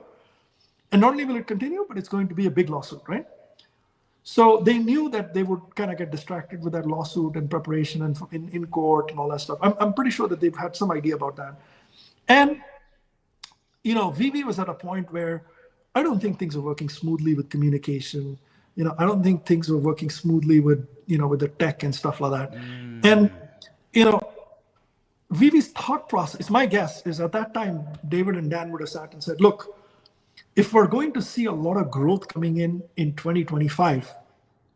And not only will it continue, but it's going to be a big lawsuit, right? So they knew that they would kind of get distracted with that lawsuit and preparation and in court and all that stuff. I'm pretty sure that they've had some idea about that. And, VeVe was at a point where I don't think things are working smoothly with communication. I don't think things were working smoothly with, with the tech and stuff like that. And, VeVe's thought process, my guess is at that time, David and Dan would have sat and said, look, if we're going to see a lot of growth coming in 2025,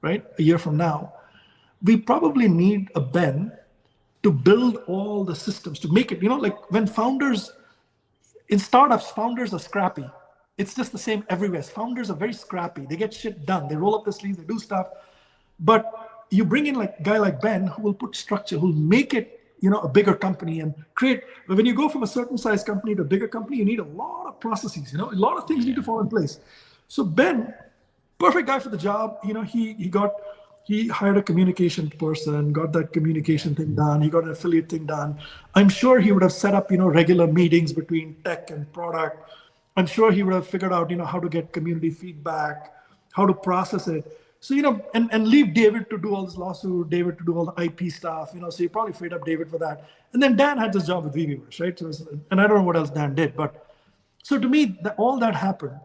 right, a year from now, we probably need a Ben to build all the systems to make it, like when in startups, founders are scrappy. It's just the same everywhere. Founders are very scrappy. They get shit done. They roll up the sleeves, they do stuff. But you bring in like a guy like Ben who will put structure, who'll make it, a bigger company and create. When you go from a certain size company to a bigger company, you need a lot of processes, a lot of things need to fall in place. So Ben, perfect guy for the job. He hired a communication person, got that communication thing done. He got an affiliate thing done. I'm sure he would have set up, regular meetings between tech and product. I'm sure he would have figured out, how to get community feedback, how to process it. So, and leave David to do all this lawsuit, David to do all the IP stuff, so you probably freed up David for that. And then Dan had this job with VeVe, right? So, and I don't know what else Dan did, but so to me, all that happened.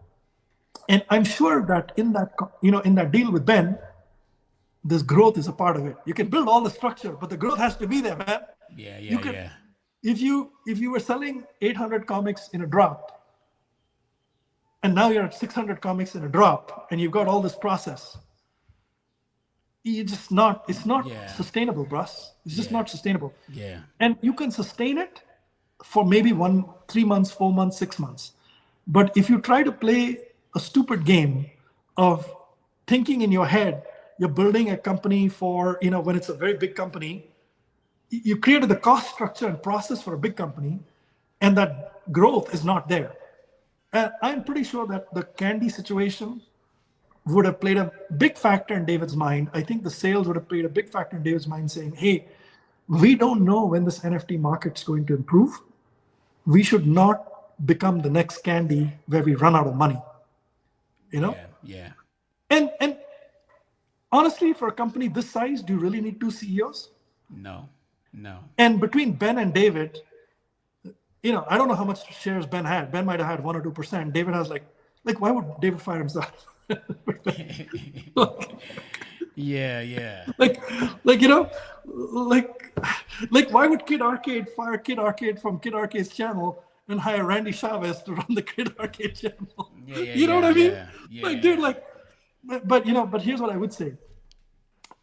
And I'm sure that in that deal with Ben, this growth is a part of it. You can build all the structure, but the growth has to be there, man. Yeah. If you were selling 800 comics in a drop, and now you're at 600 comics in a drop, and you've got all this process. It's not sustainable, Bruss. It's just not sustainable. Yeah. And you can sustain it for maybe 3 months, 4 months, 6 months. But if you try to play a stupid game of thinking in your head, you're building a company for, when it's a very big company, you created the cost structure and process for a big company, and that growth is not there. And I'm pretty sure that the candy situation would have played a big factor in David's mind. I think the sales would have played a big factor in David's mind, saying, hey, we don't know when this NFT market's going to improve. We should not become the next candy where we run out of money. Yeah. And honestly, for a company this size, do you really need 2 CEOs? No. And between Ben and David, I don't know how much shares Ben had. Ben might have had 1 or 2%. David has like why would David fire himself? Yeah. Why would Kid Arcade fire Kid Arcade from Kid Arcade's channel and hire Randy Chavez to run the Kid Arcade channel? You know what I mean? Dude, but here's what I would say.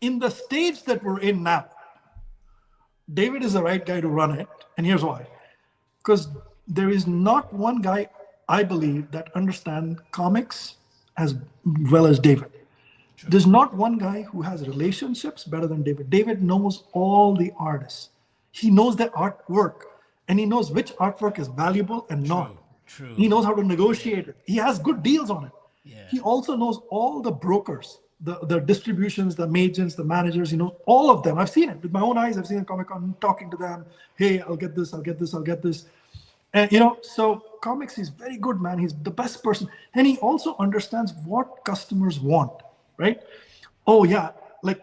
In the stage that we're in now, David is the right guy to run it, and here's why. Because there is not one guy, I believe, that understands comics as well as David. True. There's not one guy who has relationships better than David. David knows all the artists. He knows their artwork, and he knows which artwork is valuable and not. True. He knows how to negotiate it. He has good deals on it. Yeah. He also knows all the brokers, the distributions, the agents, the managers. He knows all of them. I've seen it with my own eyes. I've seen a Comic-Con, talking to them. Hey, I'll get this. And so comics, he's very good, man. He's the best person. And he also understands what customers want, right? Oh yeah,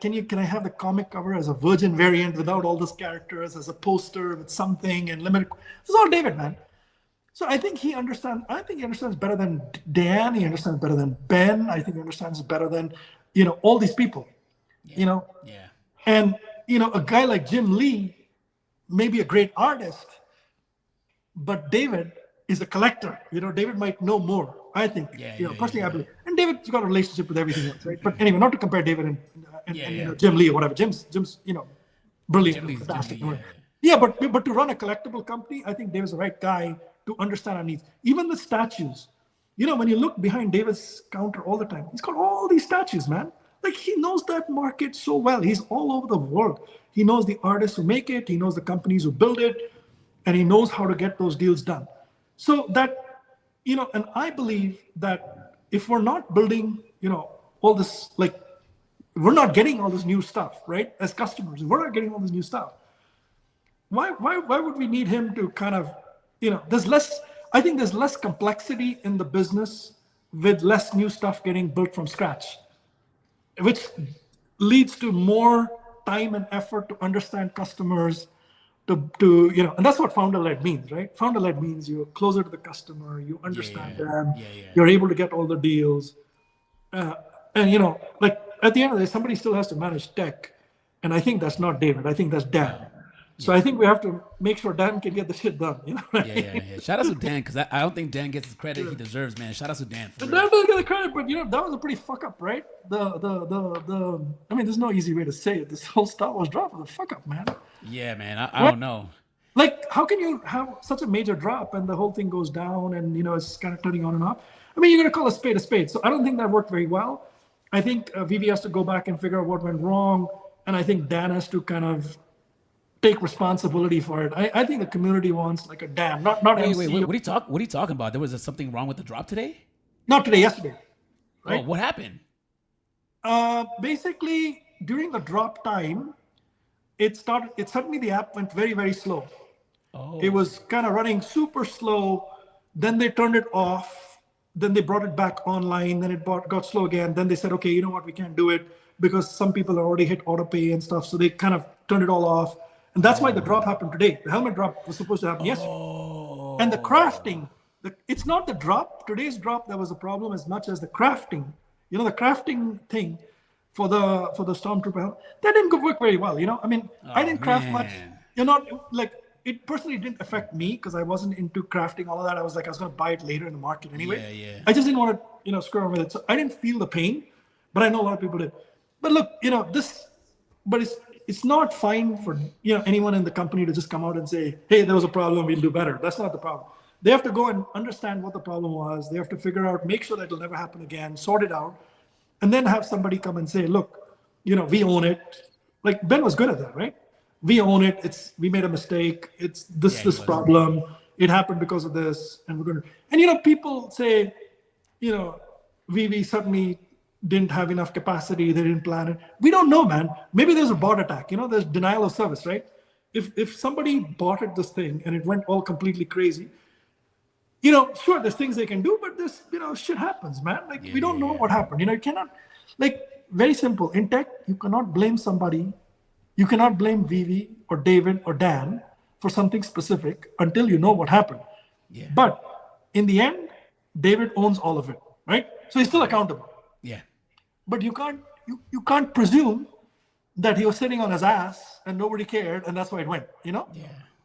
can I have the comic cover as a virgin variant without all those characters, as a poster with something and limited? This is all David, man. So I think he understands better than Dan. He understands better than Ben. I think he understands better than, all these people, Yeah. And, a guy like Jim Lee may be a great artist, but David is a collector. David might know more, I think. Personally, I believe. And David's got a relationship with everything else, right? But anyway, not to compare David and Jim Lee or whatever. Jim's brilliant. Fantastic. But to run a collectible company, I think David's the right guy to understand our needs. Even the statues. When you look behind David's counter all the time, he's got all these statues, man. He knows that market so well. He's all over the world. He knows the artists who make it. He knows the companies who build it. And he knows how to get those deals done. So that, and I believe that if we're not building, all this, we're not getting all this new stuff, right? As customers, if we're not getting all this new stuff, why would we need him to kind of, I think there's less complexity in the business with less new stuff getting built from scratch, which leads to more time and effort to understand customers, and that's what founder-led means, right? Founder-led means you're closer to the customer, you understand them, you're able to get all the deals. And, at the end of the day, somebody still has to manage tech. And I think that's not David. I think that's Dan. So I think we have to make sure Dan can get the shit done. Shout out to Dan, because I don't think Dan gets the credit he deserves, man. Shout out to Dan. Dan doesn't get the credit, but that was a pretty fuck up, right? There's no easy way to say it. This whole Star Wars drop was a fuck up, man. Yeah, man. I don't know. How can you have such a major drop and the whole thing goes down and it's kind of turning on and off? You're gonna call a spade a spade. So I don't think that worked very well. I think VeVe has to go back and figure out what went wrong, and I think Dan has to kind of take responsibility for it. I think the community wants a Dan, not wait, MC. Wait, what are you talking about? There was something wrong with the drop today? Not today, yesterday. Right? Oh, what happened? Basically, during the drop time, suddenly the app went very, very slow. Oh. It was kind of running super slow. Then they turned it off. Then they brought it back online. Then it got slow again. Then they said, okay, you know what? We can't do it because some people have already hit auto pay and stuff. So they kind of turned it all off. And that's why the drop happened today. The helmet drop was supposed to happen yesterday. And the crafting, it's not the drop. Today's drop, there was a problem as much as the crafting. The crafting thing for the Stormtrooper helmet, that didn't work very well. I didn't craft much. You're not it personally didn't affect me because I wasn't into crafting all of that. I was going to buy it later in the market anyway. Yeah. I just didn't want to, screw around with it. So I didn't feel the pain, but I know a lot of people did. But look, but it's not fine for, anyone in the company to just come out and say, hey, there was a problem, we'll do better. That's not the problem. They have to go and understand what the problem was. They have to figure out, make sure that it'll never happen again, sort it out, and then have somebody come and say, look, we own it. Like Ben was good at that, right? We own it. We made a mistake. It's this problem. It happened because of this, and we're going to. And people say, VeVe suddenly didn't have enough capacity. They didn't plan it. We don't know, man. Maybe there's a bot attack. There's denial of service, right? If somebody botted this thing and it went all completely crazy, sure, there's things they can do, but this, shit happens, man. Like we don't know what happened. You cannot, very simple. In tech, you cannot blame somebody. You cannot blame VeVe or David or Dan for something specific until you know what happened. Yeah. But in the end, David owns all of it, right? So he's still accountable. Yeah. But you can't presume that he was sitting on his ass and nobody cared and that's why it went, Yeah.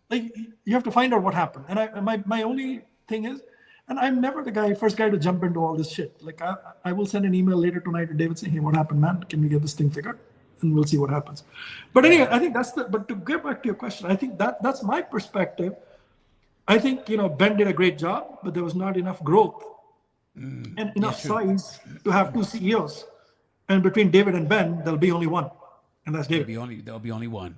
Like you have to find out what happened. And my only thing is, and I'm never the first guy to jump into all this shit. Like I will send an email later tonight to David saying, hey, what happened, man? Can we get this thing figured? And we'll see what happens. But anyway, I think but to get back to your question, I think that's my perspective. I think, Ben did a great job, but there was not enough growth and enough size to have two CEOs. And between David and Ben, there'll be only one. And that's David. There'll be only one.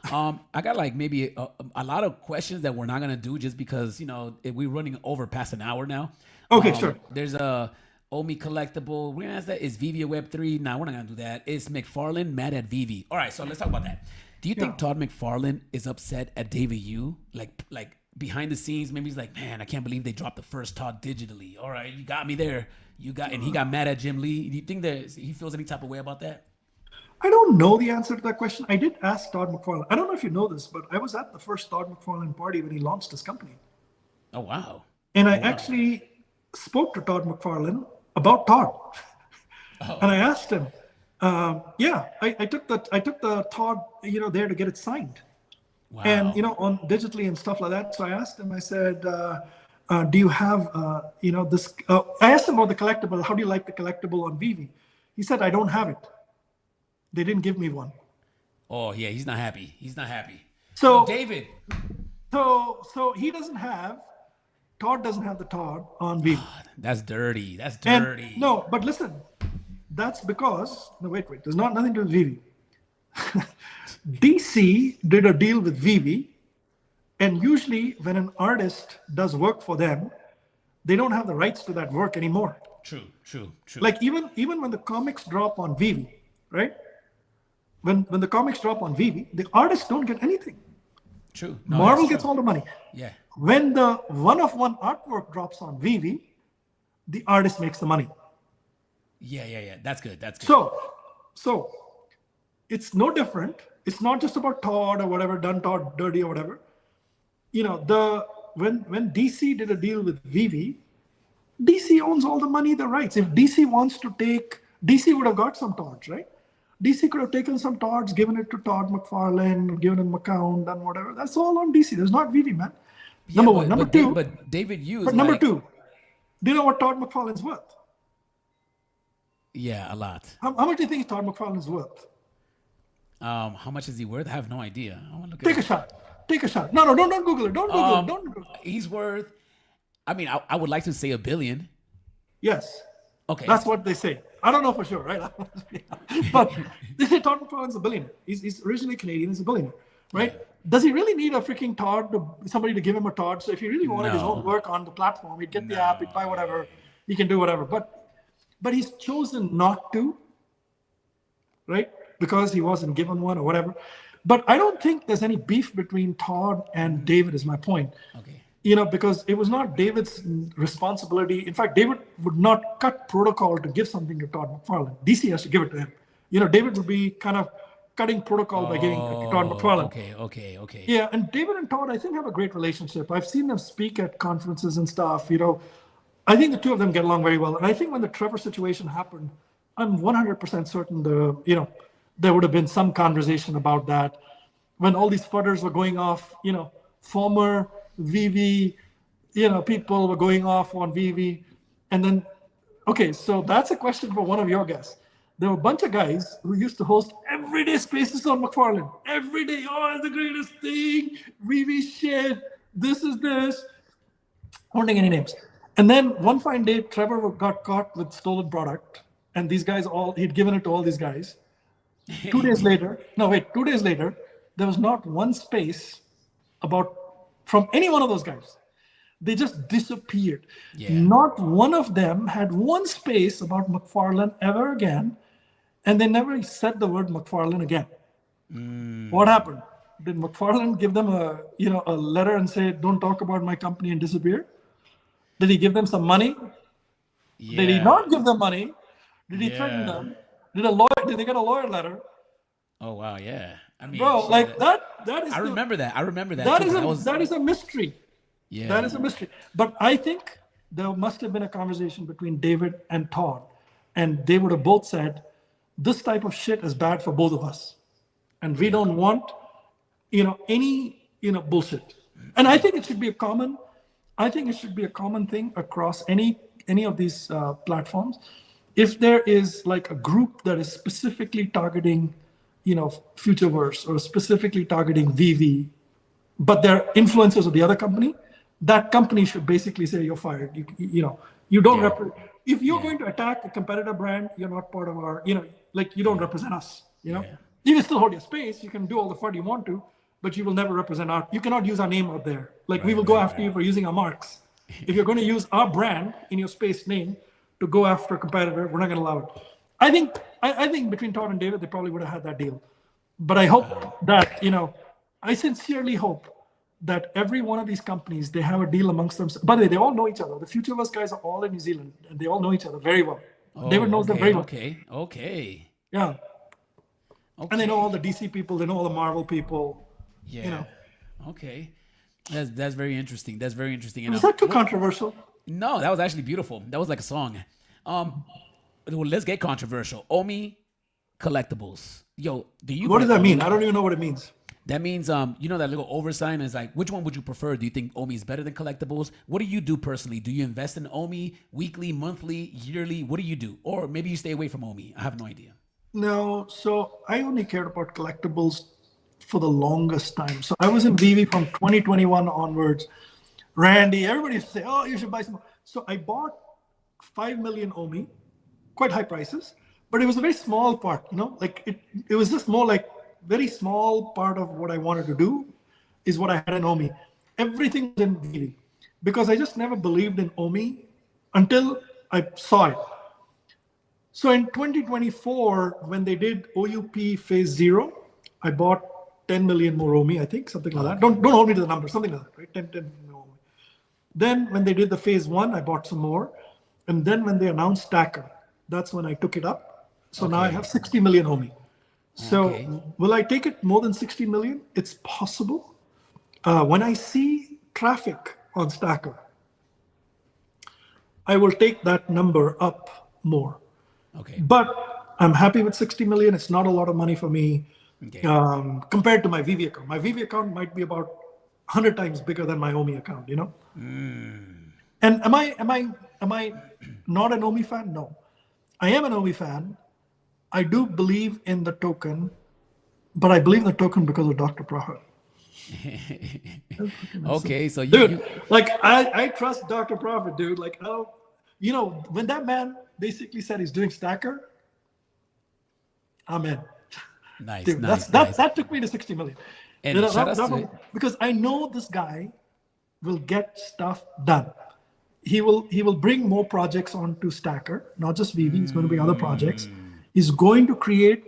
I got maybe a lot of questions that we're not going to do just because, we're running over past an hour now. Okay, sure. There's a Omi collectible. We're going to ask that. Is VeVe a Web3? No, we're not going to do that. Is McFarlane mad at VeVe? All right, so let's talk about that. Do you think Todd McFarlane is upset at David Yu? Like behind the scenes, maybe he's like, man, I can't believe they dropped the first Todd digitally. All right, you got me there. And he got mad at Jim Lee. Do you think that he feels any type of way about that? I don't know the answer to that question. I did ask Todd McFarlane. I don't know if you know this, but I was at the first Todd McFarlane party when he launched his company. Oh, wow. And I actually spoke to Todd McFarlane about Todd. Oh. And I asked him, I took the Todd, there to get it signed. Wow. And, on digitally and stuff like that. So I asked him, I said, do you have, this, I asked him about the collectible. How do you like the collectible on VeVe? He said, I don't have it. They didn't give me one. Oh yeah, he's not happy. So David. So he doesn't have. Todd doesn't have the Todd on VeVe. That's dirty. And, no, but listen, that's because wait. There's nothing to do with VeVe. DC did a deal with VeVe, and usually when an artist does work for them, they don't have the rights to that work anymore. True. Like even when the comics drop on VeVe, right? When the comics drop on VeVe, the artists don't get anything. True. No, Marvel gets all the money. Yeah. When the one-of-one artwork drops on VeVe, the artist makes the money. Yeah. That's good. So it's no different. It's not just about Todd or whatever, done Todd dirty or whatever. When DC did a deal with VeVe, DC owns all the money, the rights. If DC wants to take, DC would have got some Todds, right? DC could have taken some Todds, given it to Todd McFarlane, given him an account, done whatever. That's all on DC. There's not VeVe, man. Yeah, Number two. But David Yu is But number two, do you know what Todd McFarlane's worth? Yeah, a lot. How much do you think Todd McFarlane's worth? How much is he worth? I have no idea. I want to look Take a shot. No, don't Google it. Don't Google it. He's worth, I would like to say $1 billion. Yes. Okay. That's what they say. I don't know for sure, right? But they say Todd McFarlane's a billionaire. He's originally Canadian. He's a billionaire, right? Yeah. Does he really need a freaking Todd, somebody to give him a Todd? So if he really wanted his own work on the platform, he'd get the app, he'd buy whatever, he can do whatever. But he's chosen not to, right? Because he wasn't given one or whatever. But I don't think there's any beef between Todd and David, is my point. Okay. Because it was not David's responsibility. In fact, David would not cut protocol to give something to Todd McFarlane. DC has to give it to him. David would be kind of cutting protocol by giving it to Todd McFarlane. Okay. Yeah, and David and Todd, I think, have a great relationship. I've seen them speak at conferences and stuff. I think the two of them get along very well. And I think when the Trevor situation happened, I'm 100% certain there would have been some conversation about that. When all these fudders were going off, former VeVe, people were going off on VeVe. And then, okay, so that's a question for one of your guests. There were a bunch of guys who used to host everyday spaces on McFarlane. Every day, oh, it's the greatest thing. VeVe shit. This is this. I won't name any names. And then one fine day, Trevor got caught with stolen product. And these guys he'd given it to all these guys. 2 days later, there was not one space from any one of those guys. They just disappeared. Yeah. Not one of them had one space about McFarlane ever again. And they never said the word McFarlane again. What happened? Did McFarlane give them a letter and say, don't talk about my company, and disappear? Did he give them some money? Yeah. Did he not give them money? Did he threaten them? Did they get a lawyer letter? Oh wow, yeah. I mean, Bro, shit, like that is I remember that. That is a mystery. Yeah. That is a mystery. But I think there must have been a conversation between David and Todd, and they would have both said, this type of shit is bad for both of us. And we don't want, any, bullshit. And I think it should be a common thing across any of these platforms. If there is like a group that is specifically targeting, Futureverse or specifically targeting VeVe, but they're influencers of the other company, that company should basically say, you're fired. You don't if you're going to attack a competitor brand, you're not part of our, you don't represent us, You can still hold your space. You can do all the fun you want to, but you will never represent you cannot use our name out there. We will go after you for using our marks. If you're going to use our brand in your space name to go after a competitor, we're not going to allow it. I think between Todd and David, they probably would have had that deal. But I hope that, I sincerely hope that every one of these companies, they have a deal amongst themselves. By the way, they all know each other. The Futureverse guys are all in New Zealand, and they all know each other very well. David knows them very well. Okay. Yeah. Okay. And they know all the DC people. They know all the Marvel people. Yeah. Okay. That's very interesting. That's very interesting. Was that too controversial? No, that was actually beautiful. That was like a song. Well, let's get controversial. Omi collectibles. Yo, what does that mean? I don't even know what it means. That means, that little oversign is like, which one would you prefer? Do you think Omi is better than collectibles? What do you do personally? Do you invest in Omi weekly, monthly, yearly? What do you do? Or maybe you stay away from Omi. I have no idea. No, so I only cared about collectibles for the longest time. So I was in VeVe from 2021 onwards. Randy, everybody used to say, oh, you should buy some. So I bought 5 million Omi, quite high prices, but it was a very small part, it was just more like very small part of what I wanted to do is what I had in Omi. Everything was in VeVe because I just never believed in Omi until I saw it. So in 2024, when they did OUP phase 0, I bought 10 million more Omi, I think, something like that. Don't hold me to the number, something like that, right? 10 more Omi. Then when they did the phase 1, I bought some more. And then when they announced Stacker, that's when I took it up. So now I have 60 million Omi. So will I take it more than 60 million? It's possible. When I see traffic on Stacker, I will take that number up more. Okay. But I'm happy with 60 million. It's not a lot of money for me compared to my VeVe account. My VeVe account might be about 100 times bigger than my Omi account, And am I not an Omi fan? No. I am an Omi fan. I do believe in the token, but I believe in the token because of Dr. Prophet. Okay, so I trust Dr. Prophet, dude. Like, when that man basically said he's doing Stacker, I'm in. Nice, dude, nice, that took me to 60 million. And because I know this guy will get stuff done. He will bring more projects onto Stacker, not just VeVe. He's going to bring other projects. He's going to create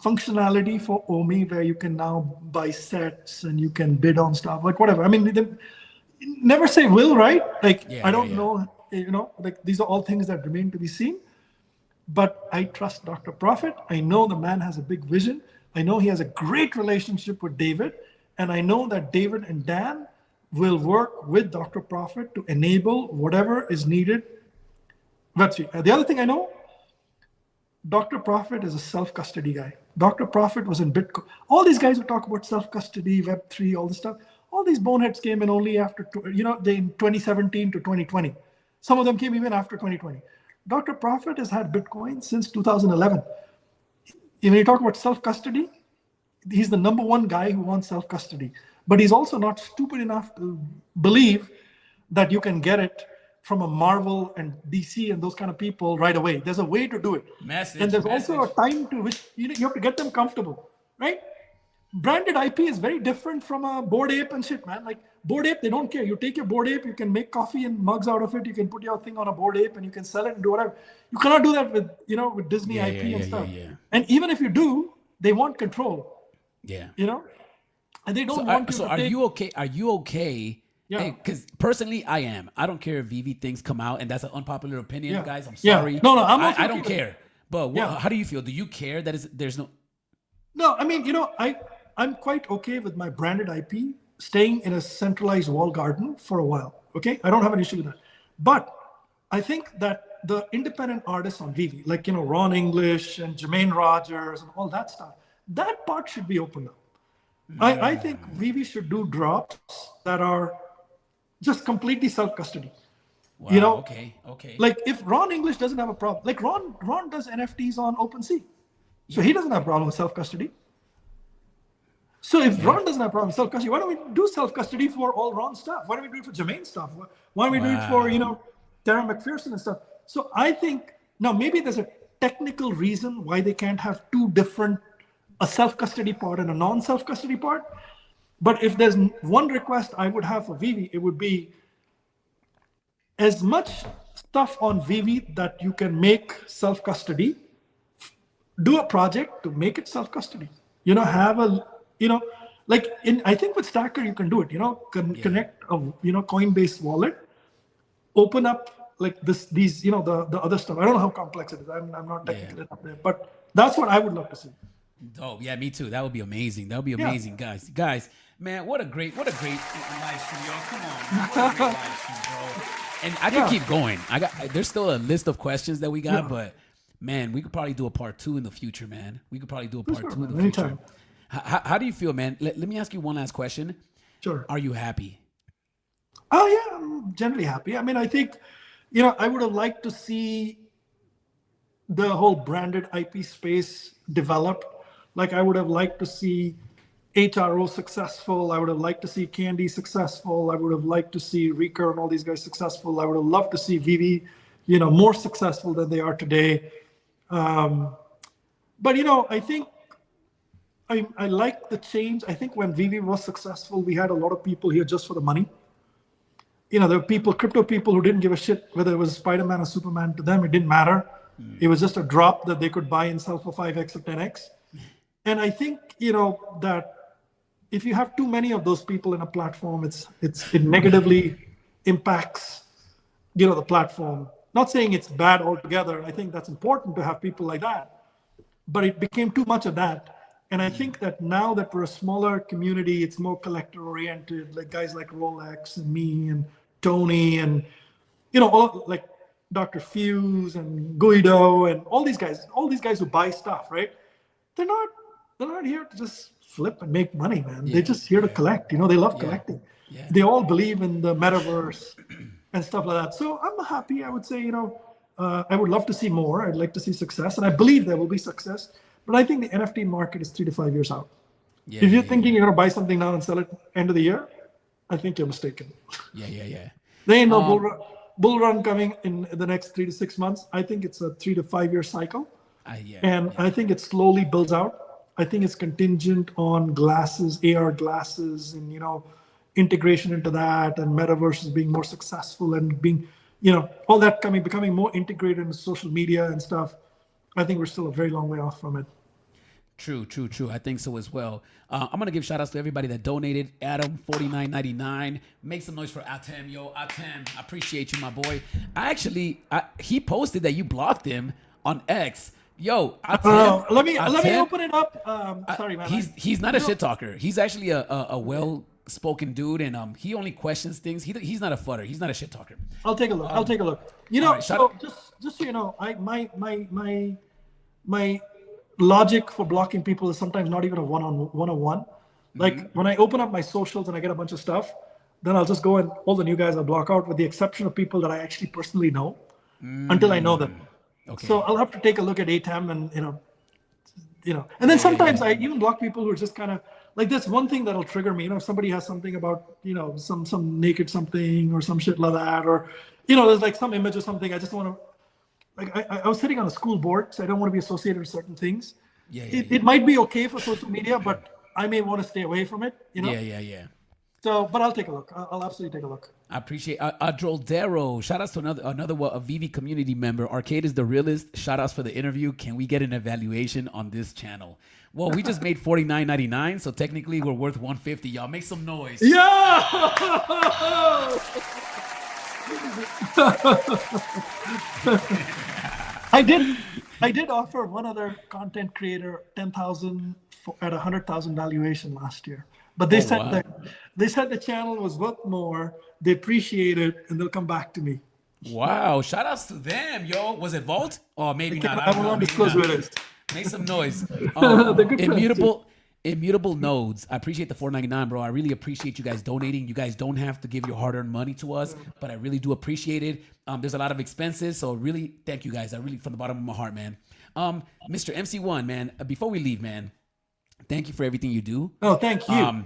functionality for Omi where you can now buy sets and you can bid on stuff, like whatever. I mean, never say will, right? I don't know, these are all things that remain to be seen. But I trust Dr. Prophet. I know the man has a big vision. I know he has a great relationship with David. And I know that David and Dan will work with Dr. Prophet to enable whatever is needed. Let's see. The other thing I know, Dr. Prophet is a self-custody guy. Dr. Prophet was in Bitcoin. All these guys who talk about self-custody, Web3, all this stuff, All these boneheads came in only after, they in 2017 to 2020. Some of them came even after 2020. Dr. Prophet has had Bitcoin since 2011. When you talk about self-custody, he's the number one guy who wants self-custody. But he's also not stupid enough to believe that you can get it from a Marvel and DC and those kind of people right away. There's a way to do it. And there's also a time to which you have to get them comfortable, right? Branded IP is very different from a Bored Ape and shit, man. Like Bored Ape, they don't care. You take your Bored Ape, you can make coffee and mugs out of it. You can put your thing on a Bored Ape and you can sell it and do whatever. You cannot do that with, with Disney IP and stuff. And even if you do, they want control. Yeah. And they don't want to. So are you okay? Are you okay? Yeah. Because personally, I am. I don't care if VeVe things come out, and that's an unpopular opinion, guys. I'm Yeah. sorry. No, I don't care. But how do you feel? Do you care that there's no? No, I mean, I'm quite okay with my branded IP staying in a centralized wall garden for a while. Okay, I don't have an issue with that. But I think that the independent artists on VeVe, like Ron English and Jermaine Rogers and all that stuff, that part should be opened up. I think VeVe should do drops that are just completely self-custody. Wow, okay. Like if Ron English doesn't have a problem, like Ron does NFTs on OpenSea, so he doesn't have a problem with self-custody. So if Ron doesn't have a problem with self-custody, why don't we do self-custody for all Ron stuff? Why don't we do it for Jermaine stuff? Why don't we do it for Tara McPherson and stuff? So I think now maybe there's a technical reason why they can't have two different, a self-custody part and a non-self-custody part. But if there's one request I would have for VeVe, it would be as much stuff on VeVe that you can make self-custody, do a project to make it self-custody. Have a, like I think with Stacker, you can do it, connect a, Coinbase wallet, open up like these, the other stuff. I don't know how complex it is. I'm not technical enough there, but that's what I would love to see. Oh yeah, me too. That would be amazing. That would be amazing, guys. Man, what a great live stream, yo. Come on, what a great live stream, bro. And I can keep going. There's still a list of questions that we got, but man, we could probably do a part 2 in the future, man. We could probably do a part 2 in the future. How do you feel, man? Let me ask you one last question. Sure. Are you happy? Oh yeah, I'm generally happy. I mean, I think, I would have liked to see the whole branded IP space develop. Like I would have liked to see HRO successful. I would have liked to see Candy successful. I would have liked to see Recur and all these guys successful. I would have loved to see VeVe, more successful than they are today. But I think I like the change. I think when VeVe was successful, we had a lot of people here just for the money. There were crypto people who didn't give a shit whether it was Spider-Man or Superman. To them, it didn't matter. It was just a drop that they could buy and sell for 5x or 10x. And I think, that if you have too many of those people in a platform, it negatively impacts, the platform. Not saying it's bad altogether. I think that's important to have people like that. But it became too much of that. And I think that now that we're a smaller community, it's more collector oriented, like guys like Rolex and me and Tony and, all like Dr. Fuse and Guido and all these guys who buy stuff, right? They're not here to just flip and make money, man. They're just here to collect. They love collecting. Yeah. They all believe in the metaverse and stuff like that. So I'm happy. I would say, I would love to see more. I'd like to see success, and I believe there will be success. But I think the NFT market is 3 to 5 years out. Yeah, if you're thinking you're gonna buy something now and sell it end of the year, I think you're mistaken. Yeah. There ain't no bull run coming in the next 3 to 6 months. I think it's a 3 to 5 year cycle. I think it slowly builds out. I think it's contingent on glasses, AR glasses, and integration into that, and metaverses being more successful and being, all that becoming more integrated into social media and stuff. I think we're still a very long way off from it. True. I think so as well. I'm gonna give shout outs to everybody that donated. Adam, $49.99. Make some noise for Atem, yo. Atem, I appreciate you, my boy. He posted that you blocked him on X. Yo, let me open it up. Sorry, man. He's not a shit talker. He's actually a well-spoken dude, and he only questions things. He's not a futter. He's not a shit talker. I'll take a look. Right, so just so you know, my logic for blocking people is sometimes not even a one-on-one. Like when I open up my socials and I get a bunch of stuff, then I'll just go and all the new guys I'll block out with the exception of people that I actually personally know until I know them. Okay. So I'll have to take a look at ATAM and, and then sometimes I even block people who are just kind of like, there's one thing that'll trigger me. If somebody has something about, some naked something or some shit like that, or, there's like some image or something. I just want to, like, I was sitting on a school board, so I don't want to be associated with certain things. It might be okay for social media, but I may want to stay away from it, Yeah. So, but I'll take a look. I'll absolutely take a look. I appreciate Adroldero. Shout outs to another a VeVe community member. Arcade is the realist. Shout outs for the interview. Can we get an evaluation on this channel? Well, we just made $49.99, so technically we're worth $150. Y'all make some noise. Yeah. I did offer one other content creator 10,000 at 100,000 valuation last year. But they said the channel was worth more. They appreciate it, and they'll come back to me. Wow! Shout outs to them, yo. Was it Vault? Or maybe not. I won't disclose who it is. Make some noise. Immutable Nodes. I appreciate the $4.99, bro. I really appreciate you guys donating. You guys don't have to give your hard-earned money to us, but I really do appreciate it. There's a lot of expenses, so really thank you guys. I really, from the bottom of my heart, man. Mr. MC1, man. Before we leave, man. Thank you for everything you do. Oh, thank you.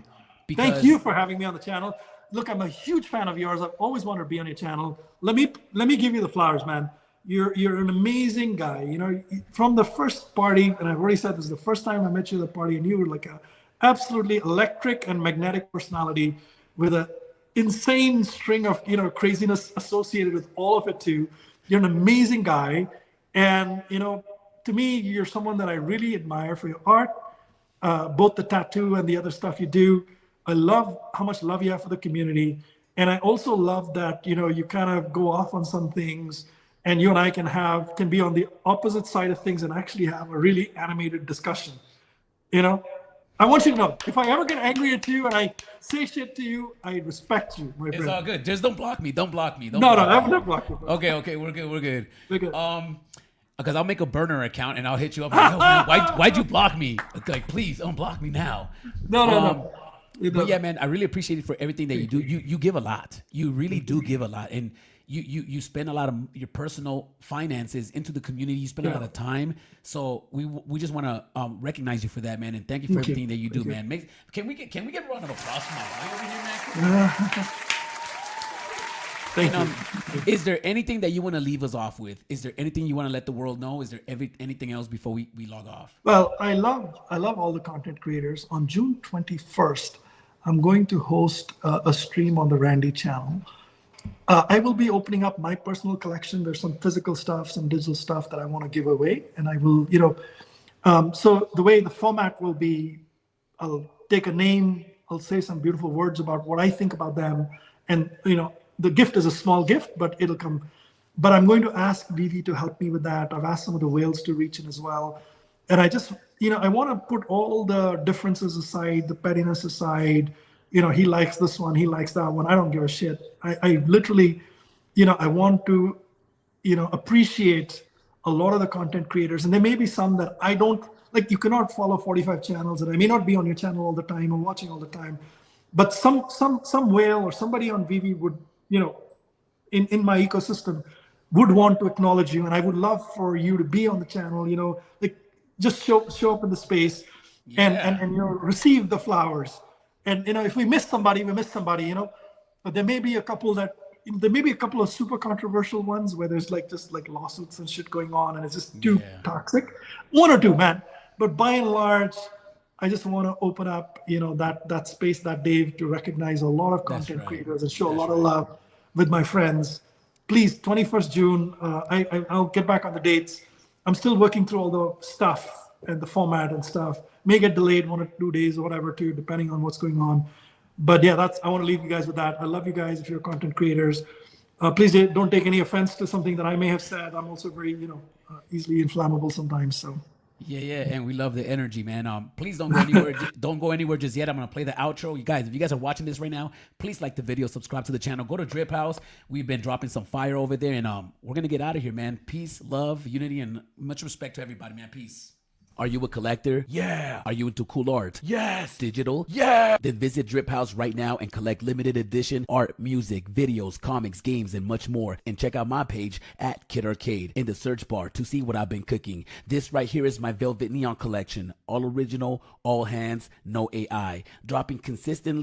Thank you for having me on the channel. Look, I'm a huge fan of yours. I've always wanted to be on your channel. Let me give you the flowers, man. You're an amazing guy. From the first party, and I've already said this is the first time I met you at the party, and you were like a absolutely electric and magnetic personality with an insane string of craziness associated with all of it too. You're an amazing guy, and to me, you're someone that I really admire for your art. Both the tattoo and the other stuff you do. I love how much love you have for the community. And I also love that, you kind of go off on some things and you and I can be on the opposite side of things and actually have a really animated discussion. I want you to know, if I ever get angry at you and I say shit to you, I respect you, my friend. It's all good. Just don't block me. Don't block me. I would never block you. Bro. Okay. We're good. Because I'll make a burner account and I'll hit you up. Like, man, why'd you block me? Like, please unblock me now. No. But yeah, man, I really appreciate it for everything that you do. You give a lot. You really do give a lot, and you spend a lot of your personal finances into the community. You spend a lot of time. So we just want to recognize you for that, man, and thank you for everything that you do, man. Can we get a round of applause for my boy over here, man? Thank you. Is there anything that you want to leave us off with? Is there anything you want to let the world know? Is there anything else before we log off? Well, I love all the content creators. On June 21st, I'm going to host a stream on the Randy channel. I will be opening up my personal collection. There's some physical stuff, some digital stuff that I want to give away. And I will, so the way the format will be, I'll take a name, I'll say some beautiful words about what I think about them. And, the gift is a small gift, but it'll come. But I'm going to ask VeVe to help me with that. I've asked some of the whales to reach in as well. And I just, I want to put all the differences aside, the pettiness aside. He likes this one, he likes that one. I don't give a shit. I literally, I want to, appreciate a lot of the content creators. And there may be some that I don't, like you cannot follow 45 channels and I may not be on your channel all the time or watching all the time. But some whale or somebody on VeVe would, in my ecosystem would want to acknowledge you. And I would love for you to be on the channel, like just show up in the space and receive the flowers. And, if we miss somebody, we miss somebody, but there may be a couple of super controversial ones where there's just lawsuits and shit going on and it's just too toxic. One or two, man. But by and large, I just want to open up, that space, that Dave, to recognize a lot of content creators and show a lot of love with my friends. Please, 21st June, I'll get back on the dates. I'm still working through all the stuff and the format and stuff. May get delayed 1 or 2 days or whatever too, depending on what's going on. But yeah, I want to leave you guys with that. I love you guys if you're content creators. Please don't take any offense to something that I may have said. I'm also very, easily inflammable sometimes. So. Yeah, and we love the energy, man. Please don't go anywhere. Don't go anywhere just yet. I'm gonna play the outro. You guys, if you guys are watching this right now, please like the video, subscribe to the channel, go to Drip House. We've been dropping some fire over there, and we're gonna get out of here, man. Peace, love, unity, and much respect to everybody, man. Peace. Are you a collector? Yeah. Are you into cool art? Yes. Digital? Yeah. Then visit Drip House right now and collect limited edition art, music, videos, comics, games, and much more. And check out my page at Kid Arcade in the search bar to see what I've been cooking. This right here is my Velvet Neon collection. All original, all hands, no AI. Dropping consistently